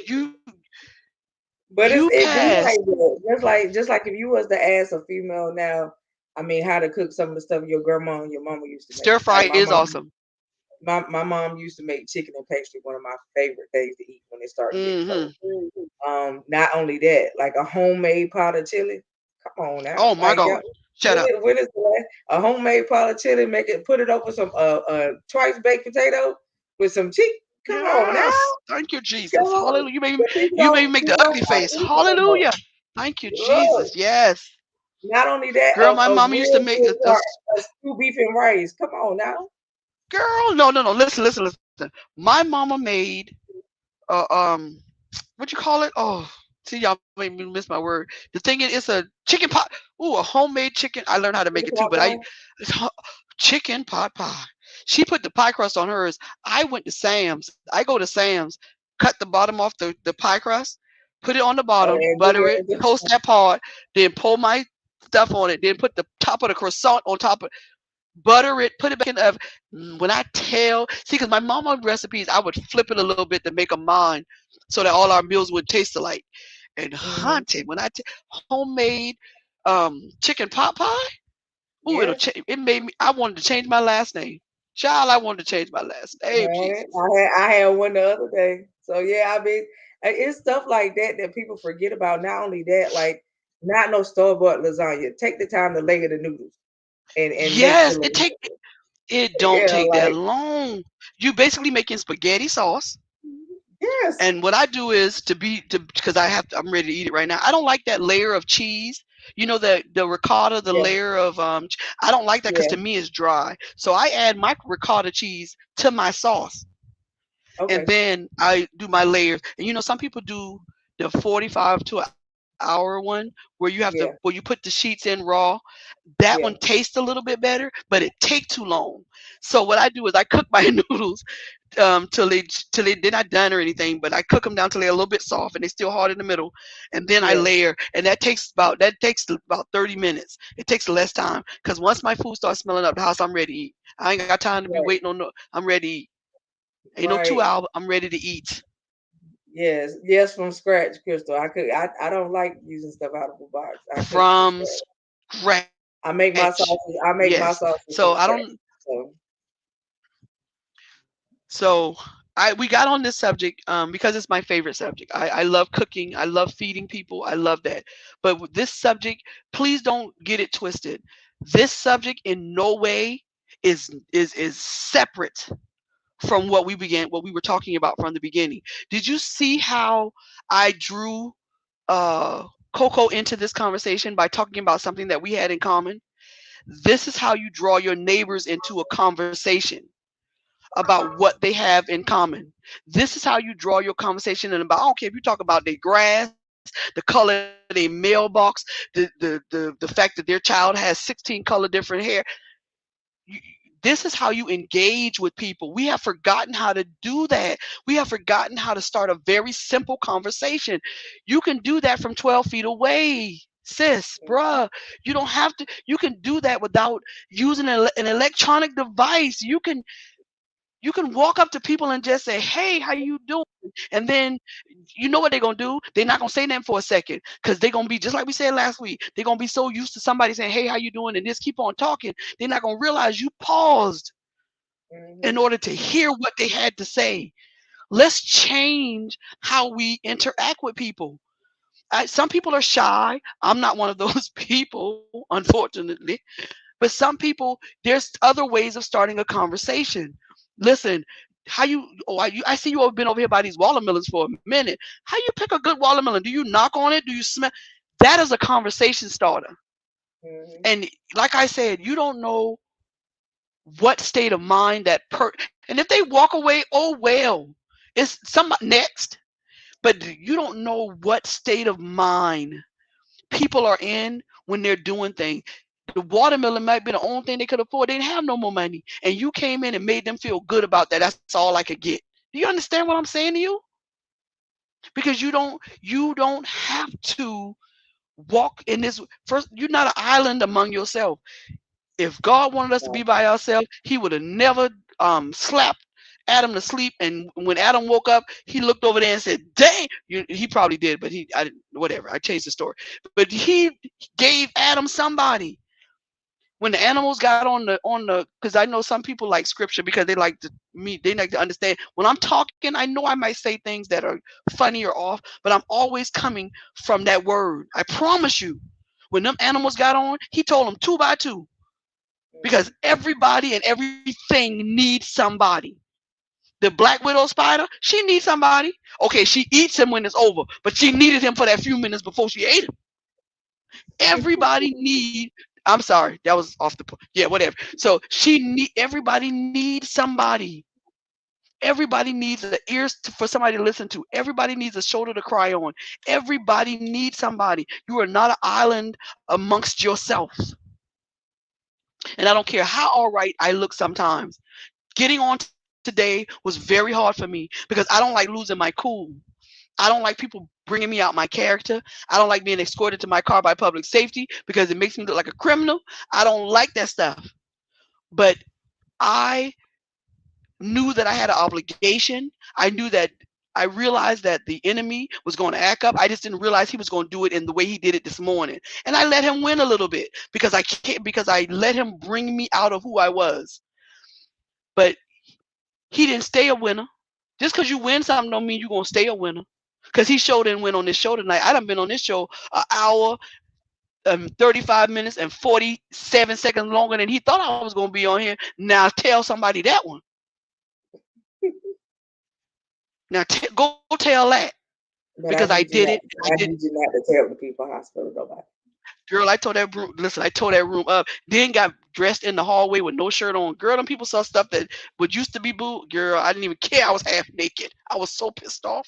You But you it be passed like that. Just like if you was to ask a female now, I mean, how to cook some of the stuff your grandma and your mama used to make. stir Like fry is awesome. my mom used to make chicken and pastry one of my favorite things to eat when it started getting cold. Hmm. Not only that, like a homemade pot of chili. Come on now, Oh my like yeah, God. Shut up. when is the last a homemade pot of chili? Make it, put it over some twice baked potato with some chicken. Come on now, Yes. Thank you, come Jesus. on. Hallelujah. But You made me make the ugly stop face. eating no more. Hallelujah. Thank you, Look, Jesus. Yes. not only that, Girl, my a mama used to real make good part, a stew beef and rice. Come on now. girl, no, no, no. Listen, listen, listen. My mama made uh what you call it? Oh, see, y'all made me miss my word. The thing is, it's a chicken pot. Ooh, a homemade chicken. I learned how to make Chicken it too, pot but pie? it's chicken pot pie. She put the pie crust on hers. I went to Sam's. I go to Sam's, cut the bottom off the pie crust, put it on the Oh, bottom, and do butter it, everything. toast that part, then pull my stuff on it, then put the top of the croissant on top of, butter it, put it back in the oven. When I tell, see, because my mama recipes, I would flip it a little bit to make them mine, so that all our meals would taste alike. And Hmm. hunted when homemade chicken pot pie. Ooh, Yes. it made me. I wanted to change my last name. Child, I wanted to change my last name. Honey, Jesus. I had one the other day. So yeah, I mean, it's stuff like that that people forget about. Not only that, like not no store bought lasagna. Take the time to layer the noodles and make the Yes, lasagna. it don't Yeah, take that like long. You basically making spaghetti sauce. yes, And what I do is because I'm ready to eat it right now. I don't like that layer of cheese. You know the ricotta, the yeah, layer of I don't like that because yeah. to me it's dry. So I add my ricotta cheese to my sauce, and Okay, then I do my layers. And some people do the 45 to an hour one where you yeah, put the sheets in raw. That one yeah, tastes a little bit better, but it takes too long. So what I do is I cook my noodles till they're not done or anything, but I cook them down till they're a little bit soft and they're still hard in the middle, and then I yeah. layer, and that takes about 30 minutes. It takes less time because once my food starts smelling up the house, I'm ready to eat. I ain't got time to be Right, waiting on no. I'm ready to eat. Ain't no two right. hour. I'm ready to eat Yes, yes, from scratch, Crystal. I don't like using stuff out of the box. I cook from from scratch. I scratch. make my sauces. I Yes. make my So sauces I from don't. scratch. So So I we got on this subject because it's my favorite subject. I love cooking. I love feeding people. I love that. But with this subject, please don't get it twisted. This subject in no way is separate from what we were talking about from the beginning. Did you see how I drew uh Coco into this conversation by talking about something that we had in common? This is how you draw your neighbors into a conversation about what they have in common. This is how you draw your conversation and about I don't care if you talk about their grass, the color of their mailbox, the fact that their child has 16 color different hair. You, this is how you engage with people. We have forgotten how to do that. We have forgotten how to start a very simple conversation. You can do that from 12 feet away. Sis, bruh, you don't have to. You can do that without using an electronic device. You can walk up to people and just say, "Hey, how you doing?" And then you know what they're gonna do? They're not gonna say nothing for a second because they're gonna be just like we said last week. They're gonna be so used to somebody saying, "Hey, how you doing?" and just keep on talking. They're not gonna realize you paused in hmm order to hear what they had to say. Let's change how we interact with people. Some people are shy. I'm not one of those people, unfortunately. But some people, there's other ways of starting a conversation. Listen, how you? Oh, I see you have been over here by these watermelons for a minute. How you pick a good watermelon? Do you knock on it? Do you smell? That is a conversation starter. hmm And like I said, you don't know what state of mind and if they walk away, oh well, it's some next. But you don't know what state of mind people are in when they're doing things. The watermelon might be the only thing they could afford. They didn't have no more money, and you came in and made them feel good about that. That's all I could get. Do you understand what I'm saying to you? Because you don't have to walk in this first. You're not an island among yourself. If God wanted us to be by ourselves, He would have never slapped Adam to sleep. And when Adam woke up, he looked over there and said, "Dang!" He probably did, but I didn't. Whatever. I changed the story. But he gave Adam somebody. When the animals got on the, because I know some people like scripture because they like to understand. When I'm talking, I know I might say things that are funny or off, but I'm always coming from that word. I promise you. When them animals got on, he told them two by two because everybody and everything needs somebody. The black widow spider, she needs somebody. Okay, she eats him when it's over, but she needed him for that few minutes before she ate him. Everybody need. I'm sorry, that was off the point. Yeah, whatever. So everybody needs somebody. Everybody needs an ears for somebody to listen to. Everybody needs a shoulder to cry on. Everybody needs somebody. You are not an island amongst yourself. And I don't care how all right I look sometimes. Getting on today was very hard for me because I don't like losing my cool. I don't like people bringing me out my character. I don't like being escorted to my car by public safety because it makes me look like a criminal. I don't like that stuff. But I knew that I had an obligation. I knew that I realized that the enemy was going to act up. I just didn't realize he was going to do it in the way he did it this morning. And I let him win a little bit because I can't, because I let him bring me out of who I was. But he didn't stay a winner. Just because you win something don't mean you're going to stay a winner. Because he showed and went on this show tonight. I done been on this show an hour, 35 minutes, and 47 seconds longer than he thought I was going to be on here. Now tell somebody that one. Now go tell that. But Because I did it. I need you not to tell the people hospital nobody. Girl, I told that room, listen, I tore that room up. Then got dressed in the hallway with no shirt on. Girl, them people saw stuff that would used to be boo. Girl, I didn't even care. I was half naked. I was so pissed off.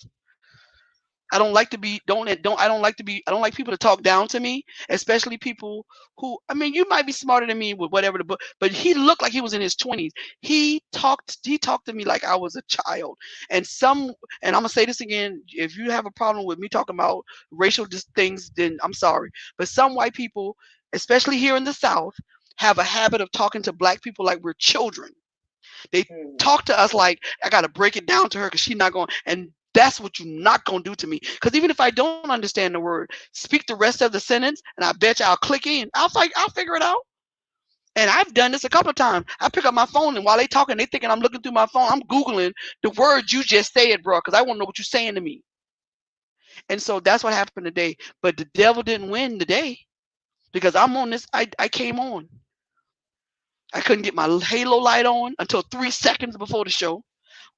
I don't like to be I don't like to be I don't like people to talk down to me, especially people who, I mean, you might be smarter than me with whatever the book, but he looked like he was in his 20s. He talked to me like I was a child. And and I'm gonna say this again, if you have a problem with me talking about racial things, then I'm sorry. But some white people, especially here in the South, have a habit of talking to black people like we're children. They talk to us like I gotta break it down to her because she's not going. And that's what you're not gonna do to me. Because even if I don't understand the word, speak the rest of the sentence, and I bet you I'll click in. I'll figure it out. And I've done this a couple of times. I pick up my phone, and while they talking, they thinking I'm looking through my phone. I'm googling the words you just said, bro, because I want to know what you're saying to me. And so that's what happened today. But the devil didn't win today because I'm on this. I came on. I couldn't get my halo light on until 3 seconds before the show.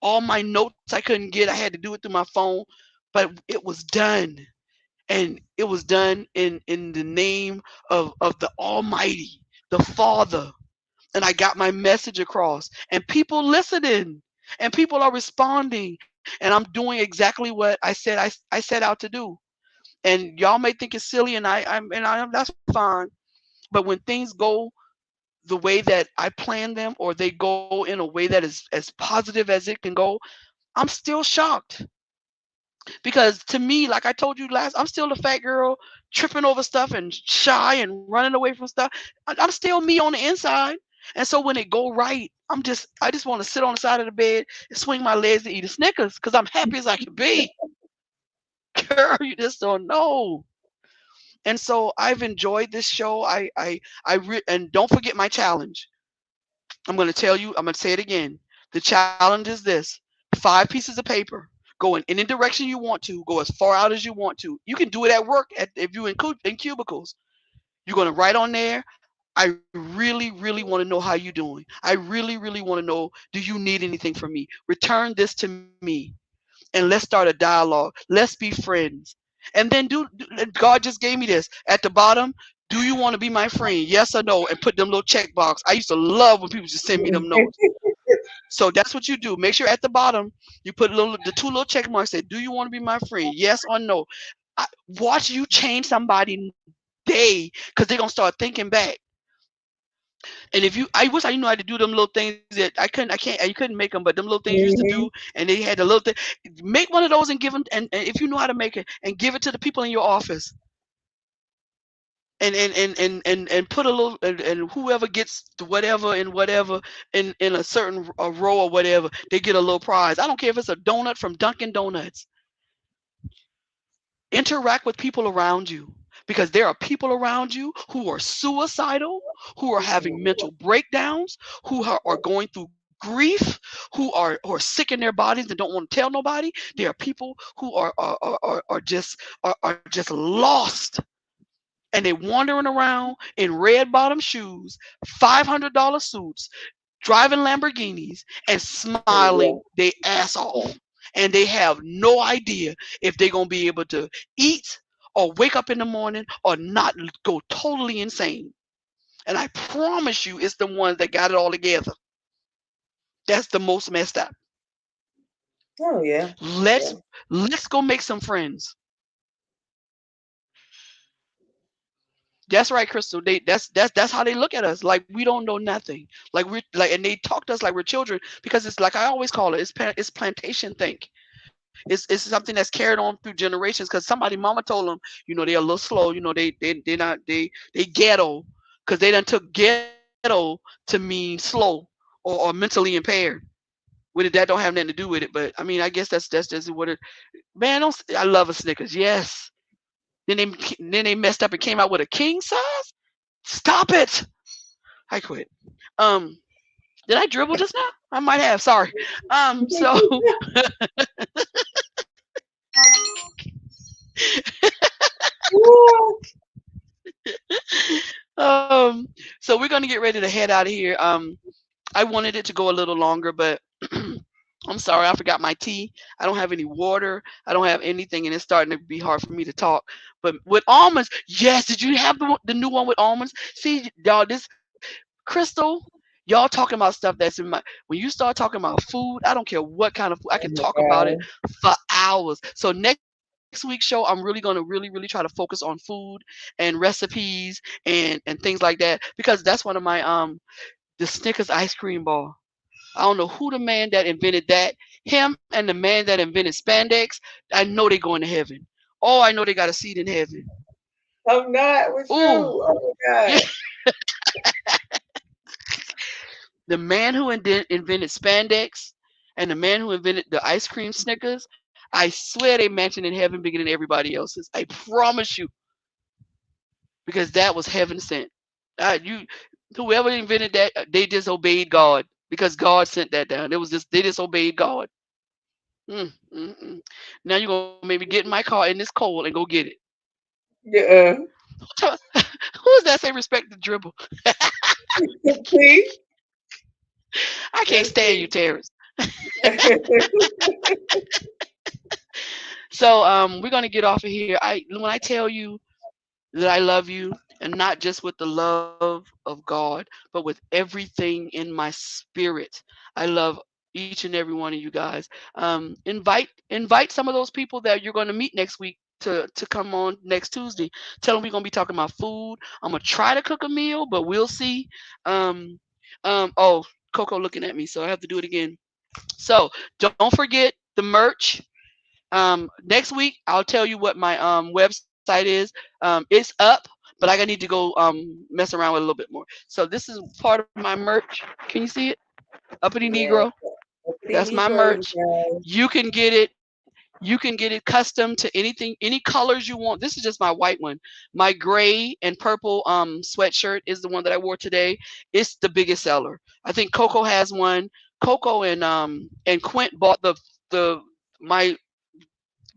All my notes I couldn't get. I had to do it through my phone, but it was done, and it was done in the name of the Almighty, the Father, and I got my message across, and people listening, and people are responding, and I'm doing exactly what I set out to do. And y'all may think it's silly, and that's fine, but when things go the way that I plan them, or they go in a way that is as positive as it can go, I'm still shocked because to me, like I told you last, I'm still the fat girl tripping over stuff and shy and running away from stuff. I'm still me on the inside. And so when it go right, I just want to sit on the side of the bed and swing my legs and eat a Snickers because I'm happy as I can be. Girl, you just don't know. And so I've enjoyed this show. And don't forget my challenge. I'm going to tell you, I'm going to say it again. The challenge is this: 5 pieces of paper. Go in any direction you want to. Go as far out as you want to. You can do it at work if you're in cubicles. You're going to write on there, I really, really want to know how you're doing. I really, really want to know, do you need anything from me? Return this to me and let's start a dialogue. Let's be friends. And then God just gave me this. At the bottom, do you want to be my friend? Yes or no? And put them little check box. I used to love when people just send me them notes. So that's what you do. Make sure at the bottom you put the 2 little check marks. Say, do you want to be my friend? Yes or no? Watch you change somebody day because they're gonna start thinking back. And if you, I wish I knew how to do them little things that I couldn't. I can't. You couldn't make them, but them little things you used to do, and they had the little thing. Make one of those and give them. And if you know how to make it, and give it to the people in your office. And put a little and whoever gets whatever and whatever in a certain row or whatever, they get a little prize. I don't care if it's a donut from Dunkin' Donuts. Interact with people around you because there are people around you who are suicidal, who are having mental breakdowns, who are going through grief, who are sick in their bodies and don't want to tell nobody. There are people who are just lost, and they're wandering around in red bottom shoes, $500 suits, driving Lamborghinis, and smiling their ass off. And they have no idea if they're going to be able to eat or wake up in the morning or not go totally insane. And I promise you, it's the ones that got it all together. That's the most messed up. Oh yeah. Let's Yeah. let's go make some friends. That's right, Crystal. That's how they look at us. Like we don't know nothing. Like we're like, and they talk to us like we're children because it's like I always call it. It's plantation think. It's something that's carried on through generations. Because somebody mama told them, they're a little slow. They not they ghetto because they done took ghetto to mean slow or mentally impaired. With it, that don't have nothing to do with it. But I mean, I guess that's just what it. Man, don't, I love a Snickers. Yes. Then they messed up and came out with a king size. Stop it! I quit. Um, did I dribble just now? I might have. Sorry. So um, so we're gonna get ready to head out of here. I wanted it to go a little longer, but I'm sorry, I forgot my tea. I don't have any water. I don't have anything, and it's starting to be hard for me to talk. But with almonds, yes. Did you have the new one with almonds? See, y'all, this Crystal, y'all talking about stuff that's in my. When you start talking about food, I don't care what kind of food. I can Oh my talk about it god. for hours. So next week's show, I'm really gonna really try to focus on food and recipes and things like that because that's one of my the Snickers ice cream ball. I don't know who the man that invented that. Him and the man that invented spandex. I know they going to heaven. Oh, I know they got a seat in heaven. I'm not with you. Ooh, Oh my yeah. god. The man who invented spandex and the man who invented the ice cream Snickers. I swear they mansion in heaven bigger than everybody else's. I promise you, because that was heaven sent. You, whoever invented that, they disobeyed God because God sent that down. It was just they disobeyed God. Mm, mm, mm. Now you're gonna maybe get in my car in this cold and go get it. Yeah. Who is that say respect the dribble? See? I can't Let's stand you, see. Terrence. So we're gonna get off of here. When I tell you that I love you, and not just with the love of God, but with everything in my spirit. I love each and every one of you guys. Invite some of those people that you're going to meet next week to come on next Tuesday. Tell them we're going to be talking about food. I'm gonna try to cook a meal, but we'll see. Um, oh, Coco looking at me, so I have to do it again. So don't forget the merch. Next week I'll tell you what my website is. It's up, but I need to go mess around with it a little bit more. So this is part of my merch. Can you see it? Uppity Yeah. Negro. Uppity That's my Negro, you merch. guys. You can get it. You can get it custom to anything, any colors you want. This is just my white one. My gray and purple sweatshirt is the one that I wore today. It's the biggest seller. I think Coco has one. Coco and Quint bought the my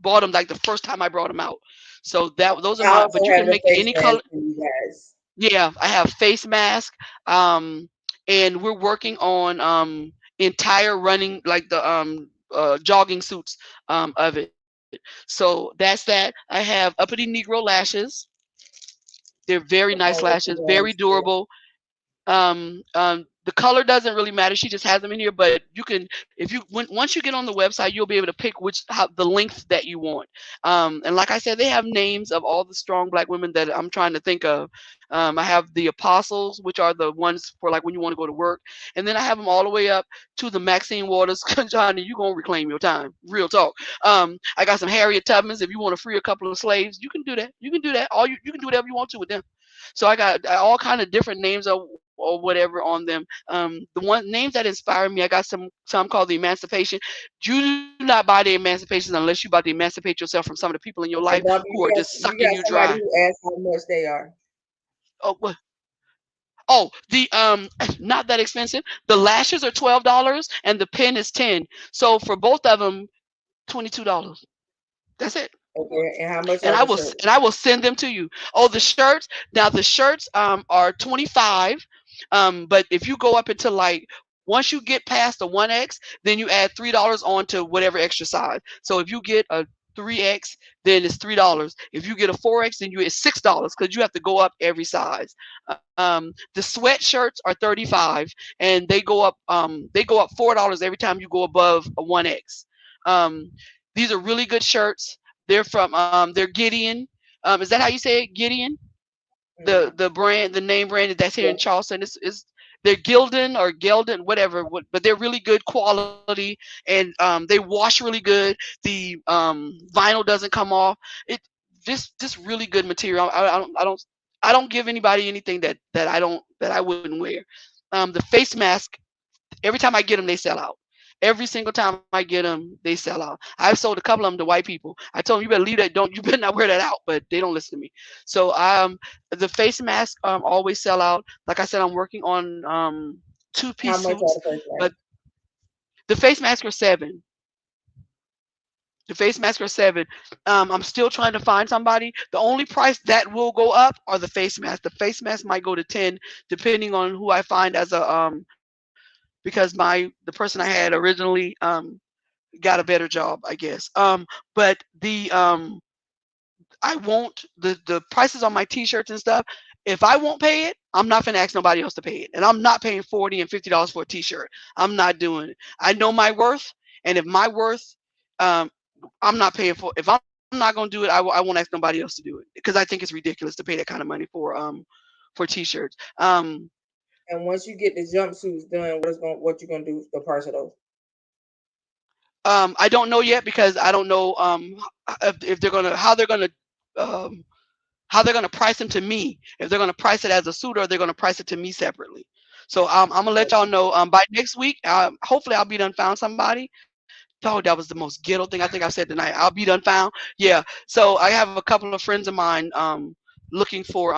bought them like the first time I brought them out. So that those are I my. also But you have can the make it face any mask color. for you guys. Yeah, I have face mask. Um, and we're working on entire running like the jogging suits of it. So that's that. I have uppity Negro lashes. They're very nice Oh, what lashes, you very guys do. durable. The color doesn't really matter. She just has them in here, but you can if you once you get on the website, you'll be able to pick which how the length that you want. And like I said, they have names of all the strong black women that I'm trying to think of. I have the apostles, which are the ones for like when you want to go to work, and then I have them all the way up to the Maxine Waters. Johnny, you gonna reclaim your time? Real talk. I got some Harriet Tubmans. If you want to free a couple of slaves, you can do that. You can do that. You can do whatever you want to with them. So I got all kind of different names or whatever on them. The one names that inspire me, I got some called the Emancipation. You do not buy the Emancipations unless you about to emancipate yourself from some of the people in your life Okay, Bobby, who are just you sucking got you somebody dry. who asked how much they are. Oh, oh, the not that expensive. The lashes are $12 and the pen is 10. So for both of them, $22. That's it. Okay, and how much and are I the will shirts? and I will send them to you. Oh, the shirts. Now the shirts are 25. But if you go up into like once you get past the 1X, then you add $3 on to whatever extra size. So if you get a 3X, then it's $3. If you get a 4X, then it's $6 because you have to go up every size. The sweatshirts are 35, and they go up $4 every time you go above a 1X. Um, these are really good shirts. They're Gideon. Is that how you say it? Gideon? Mm-hmm. The brand, the name brand that's here Yeah. in Charleston is they're Gildan or Gelden, whatever, but they're really good quality, and they wash really good. The vinyl doesn't come off. It just really good material. I don't give anybody anything that I wouldn't wear. The face mask, every time I get them, they sell out. Every single time I get them, they sell out. I've sold a couple of them to white people. I told them, you better leave that. Don't, you better not wear that out, but they don't listen to me. So the face mask always sell out. Like I said, I'm working on two How piece much are suits, the first but one? the face masks are seven. The face masks are seven. I'm still trying to find somebody. The only price that will go up are the face masks. The face mask might go to 10, depending on who I find as a because the person I had originally got a better job, I guess. But I won't the prices on my t-shirts and stuff. If I won't pay it, I'm not gonna ask nobody else to pay it, and I'm not paying $40 and $50 for a t-shirt. I'm not doing it. I know my worth, and if my worth, um, I'm not paying for. If I'm not gonna do it, I won't ask nobody else to do it because I think it's ridiculous to pay that kind of money for t-shirts. And once you get the jumpsuits done, what you gonna do with the price of those? I don't know yet because I don't know if they're gonna um, how they're gonna price them to me. If they're gonna price it as a suit or they're gonna price it to me separately. So I'm gonna let y'all know by next week. Hopefully I'll be done found somebody. Oh, that was the most ghetto thing I think I said tonight. I'll be done found. Yeah. So I have a couple of friends of mine looking for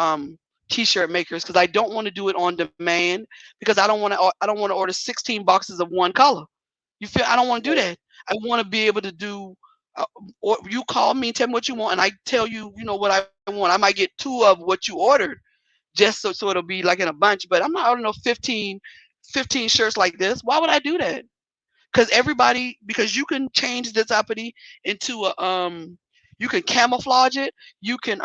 t-shirt makers because I don't want to do it on demand because I don't want to order 16 boxes of one color. You feel I don't want to do that. I want to be able to do. Or you call me, tell me what you want, and I tell you, what I want. I might get two of what you ordered, just so it'll be like in a bunch. But I'm not ordering no 15 shirts like this. Why would I do that? Because you can change this uppity into a you can camouflage it. You can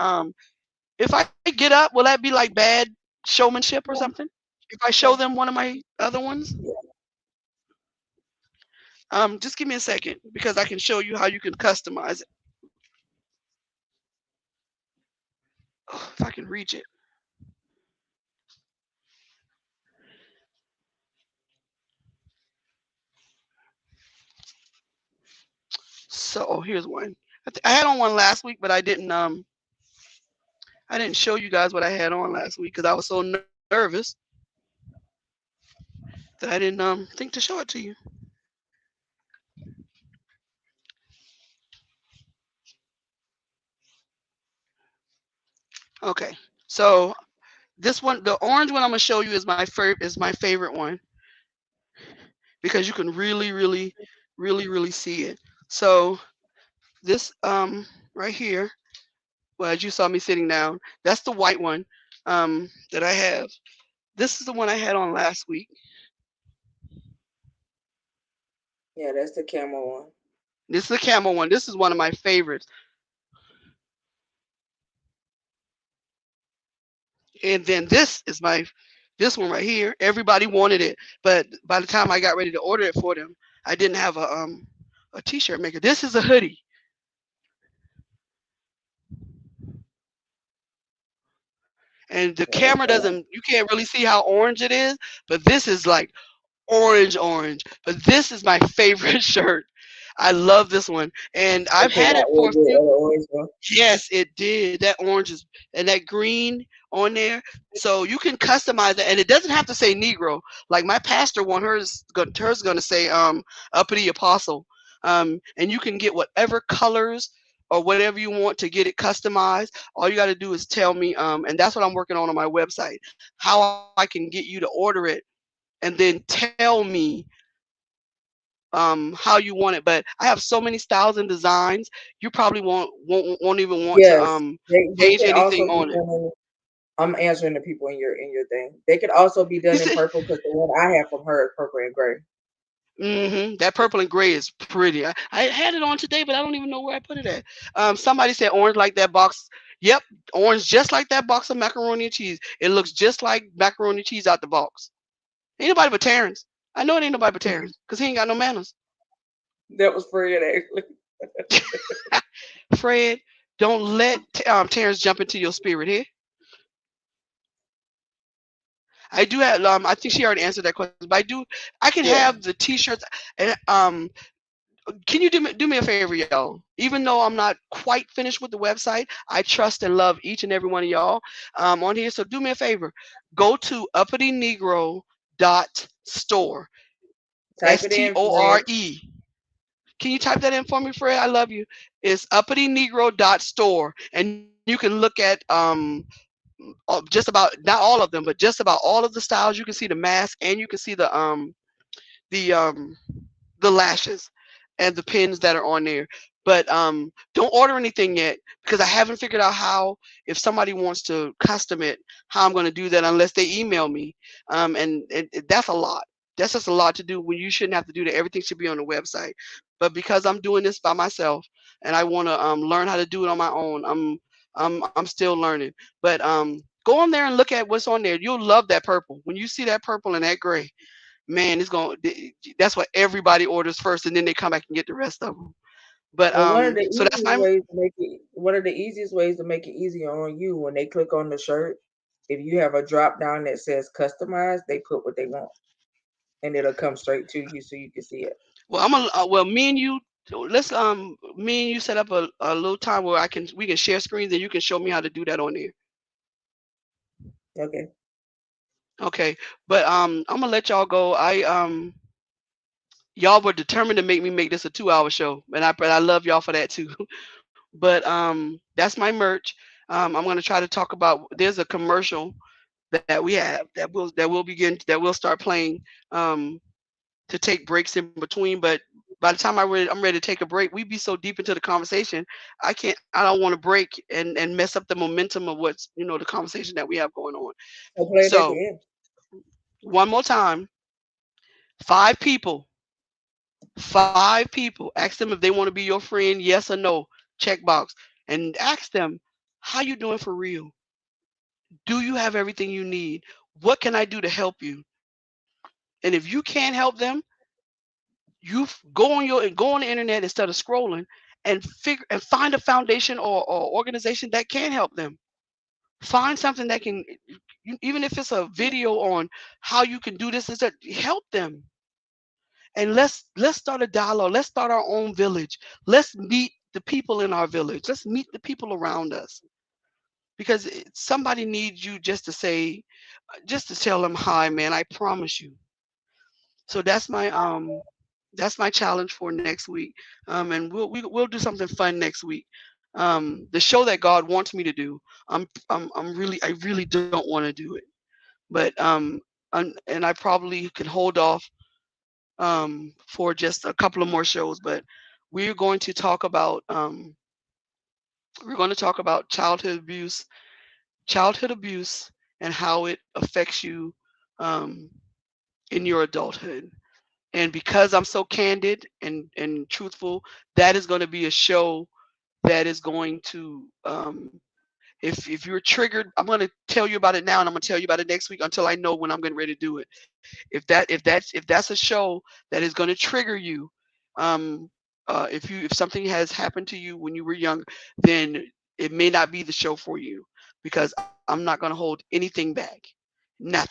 if I get up, will that be like bad showmanship or Yeah. something? If I show them one of my other ones? Yeah. Just give me a second because I can show you how you can customize it. Oh, if I can reach it. So here's one. I had on one last week, but I didn't show you guys what I had on last week because I was so nervous that I didn't think to show it to you. Okay, so this one, the orange one I'm gonna show you is my favorite one because you can really, really, really, really see it. So this right here, well, as you saw me sitting down, that's the white one that I have. This is the one I had on last week. Yeah, that's the camel one. This is the camel one. This is one of my favorites. And then this one right here. Everybody wanted it, but by the time I got ready to order it for them, I didn't have a t-shirt maker. This is a hoodie, and the Yeah, that's camera the one. doesn't. You can't really see how orange it is, but this is like orange. But this is my favorite shirt. I love this one, and It I've came had it out for real a good. few. Other orange one. Yes, it did. That orange is and that green on there. So you can customize it, and it doesn't have to say Negro. Like my pastor want hers going to say uppity apostle. And you can get whatever colors or whatever you want to get it customized. All you got to do is tell me, and that's what I'm working on my website. How I can get you to order it, and then tell me how you want it. But I have so many styles and designs. You probably won't even want to Yes, they change can anything also be on it. done in. I'm answering the people in your thing. They could also be You done in see, purple because the one I have from her is purple and gray. that purple and gray is pretty. I had it on today, but I don't even know where I put it at. Somebody said orange like that box. Yep, orange just like that box of macaroni and cheese. It looks just like macaroni and cheese out the box. Ain't nobody but Terrence. I know it ain't nobody but Terrence because he ain't got no manners. That was Fred actually. Fred, don't let Terrence jump into your spirit here. I do have. I think she already answered that question, but I do. I can Yeah. have the T-shirts. And can you do me a favor, y'all? Even though I'm not quite finished with the website, I trust and love each and every one of y'all on here. So do me a favor. Go to uppitynegro.store. Type it in, Fred. Store. Can you type that in for me, Fred? I love you. It's uppitynegro.store, and you can look at just about not all of them, but just about all of the styles. You can see the mask, and you can see the the lashes and the pins that are on there. But don't order anything yet because I haven't figured out how, if somebody wants to custom it, how I'm going to do that unless they email me. And that's a lot. That's just a lot to do when you shouldn't have to do that. Everything should be on the website. But because I'm doing this by myself and I want to learn how to do it on my own, I'm still learning. But go on there and look at what's on there. You'll love that purple. When you see that purple and that gray, man, it's going. That's what everybody orders first, and then they come back and get the rest of them. But And one of the so that's easiest my. ways to make it, one of the easiest ways to make it easier on you when they click on the shirt, if you have a drop down that says customize, they put what they want, and it'll come straight to you so you can see it. Well, I'm a. Well, me and you. Let's me and you set up a little time where we can share screens and you can show me how to do that on there. Okay. Okay, but I'm gonna let y'all go. Y'all were determined to make me make this a 2 hour show, and I love y'all for that too. But that's my merch. I'm gonna try to talk about. There's a commercial that we have that will start playing um, to take breaks in between. But by the time I'm ready to take a break, we be so deep into the conversation. I don't want to break and mess up the momentum of what's the conversation that we have going on. I'll play it at So the end. one more time, five people, five people. Ask them if they want to be your friend, yes or no. Checkbox, and ask them how you doing for real. Do you have everything you need? What can I do to help you? And if you can't help them, go on the internet instead of scrolling and find a foundation or organization that can help them. Find something that can, even if it's a video on how you can do this, is that help them. And let's start a dialogue. Let's start our own village. Let's meet the people in our village. Let's meet the people around us because somebody needs you just to say, just to tell them hi, man. I promise you. So that's my challenge for next week. And we'll do something fun next week. The show that God wants me to do. I really don't want to do it, but and I probably could hold off for just a couple of more shows. But we're going to talk about childhood abuse, and how it affects you um, in your adulthood. And because I'm so candid and truthful, that is going to be a show that is going to if you're triggered, I'm going to tell you about it now, and I'm going to tell you about it next week until I know when I'm getting ready to do it. If that's a show that is going to trigger you, um, if something has happened to you when you were young, then it may not be the show for you because I'm not going to hold anything back, nothing.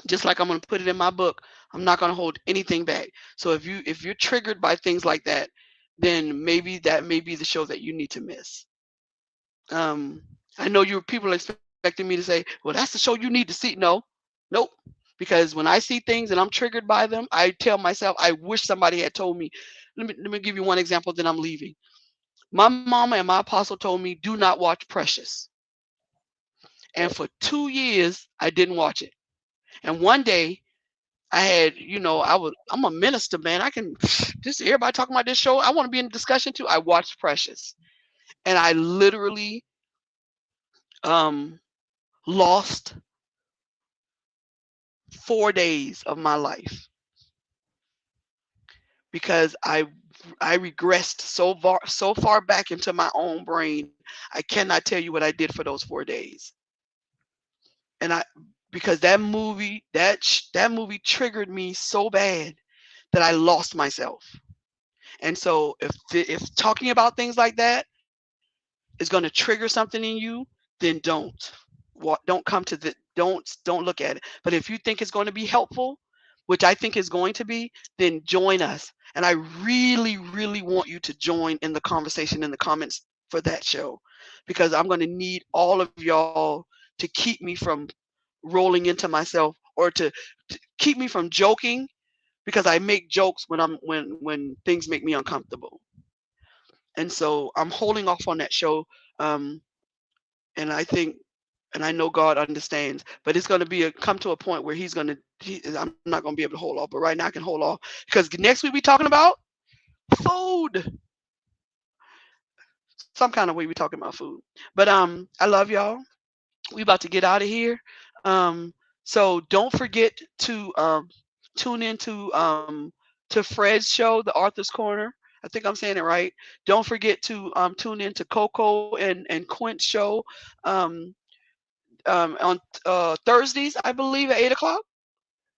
Just like I'm going to put it in my book, I'm not going to hold anything back. So if you're triggered by things like that, then maybe that may be the show that you need to miss. um I know you people are expecting me to say, well, that's the show you need to see. No, nope. Because when I see things and I'm triggered by them, I tell myself I wish somebody had told me. Let me give you one example, then I'm leaving. My mama and my apostle told me, do not watch Precious. And for 2 years I didn't watch it. And one day I had, I'm a minister, man. I can just everybody talking about this show. I want to be in discussion too. I watched Precious, and I literally um lost 4 days of my life because I regressed so far back into my own brain. I cannot tell you what I did for those 4 days. And I because that movie triggered me so bad that I lost myself. And so if talking about things like that is going to trigger something in you, then don't come to the don't look at it. But if you think it's going to be helpful, which I think is going to be, then join us. And I really, really want you to join in the conversation in the comments for that show, because I'm going to need all of y'all to keep me from rolling into myself, or to keep me from joking, because I make jokes when things make me uncomfortable. And so I'm holding off on that show. And I think, and I know God understands, but it's going to come to a point where I'm not going to be able to hold off. But right now I can hold off, because next week we're talking about food. Some kind of way we're talking about food. But I love y'all. We about to get out of here. So don't forget to tune into to Fred's show, the Arthur's Corner. I think I'm saying it right. Don't forget to tune into Coco and Quint's show on Thursdays, I believe, at 8 o'clock.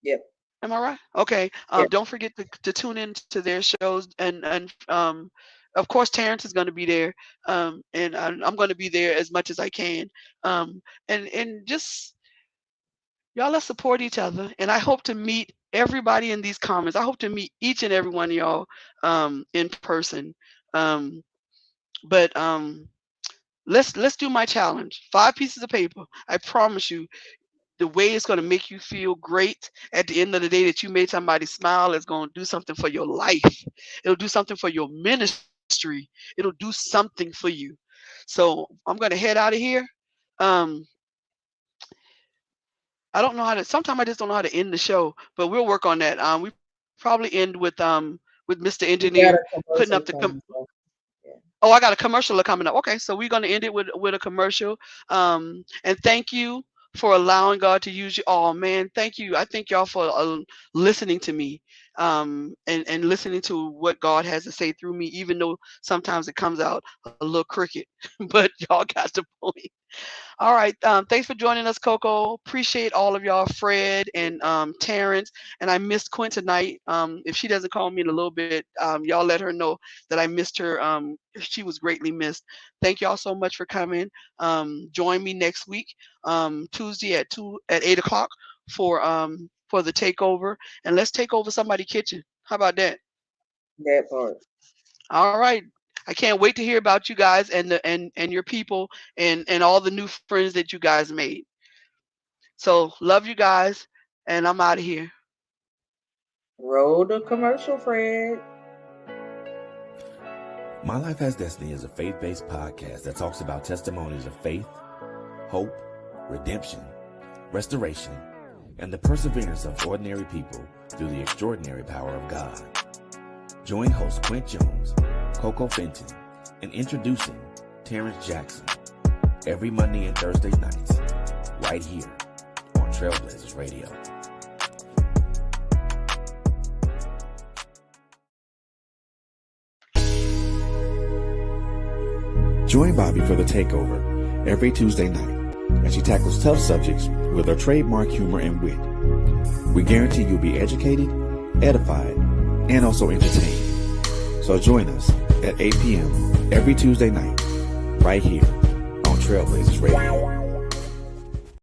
Yep. Am I right? Okay. Yep. Don't forget to tune in to their shows, and of course Terrence is going to be there, and I'm going to be there as much as I can, and just y'all, let's support each other. And I hope to meet everybody in these comments. I hope to meet each and every one of y'all in person. But let's do my challenge. 5 pieces of paper. I promise you, the way it's going to make you feel great at the end of the day that you made somebody smile is going to do something for your life. It'll do something for your ministry. It'll do something for you. So I'm going to head out of here. I don't know how to. Sometimes I just don't know how to end the show, but we'll work on that. We probably end with Mr. Engineer putting up the. Oh, I got a commercial coming up. Okay, so we're going to end it with a commercial. And thank you for allowing God to use you. Oh man, thank you. I thank y'all for listening to me, and listening to what God has to say through me, even though sometimes it comes out a little crooked. But y'all got the point. All right. Thanks for joining us, Coco. Appreciate all of y'all, Fred and Terrence. And I missed Quinn tonight. If she doesn't call me in a little bit, y'all let her know that I missed her. She was greatly missed. Thank y'all so much for coming. Join me next week, Tuesday at 8 o'clock for the takeover. And let's take over somebody's kitchen. How about that? That part. All right. I can't wait to hear about you guys and your people and all the new friends that you guys made. So love you guys, and I'm out of here. Roll the commercial, Fred. My Life Has Destiny is a faith-based podcast that talks about testimonies of faith, hope, redemption, restoration, and the perseverance of ordinary people through the extraordinary power of God. Join host Quint Jones, Coco Fenton, and introducing Terrence Jackson every Monday and Thursday nights, right here on Trailblazers Radio. Join Bobby for the takeover every Tuesday night as she tackles tough subjects with her trademark humor and wit. We guarantee you'll be educated, edified, and also entertained. So join us at 8 p.m. every Tuesday night, right here on Trailblazers Radio.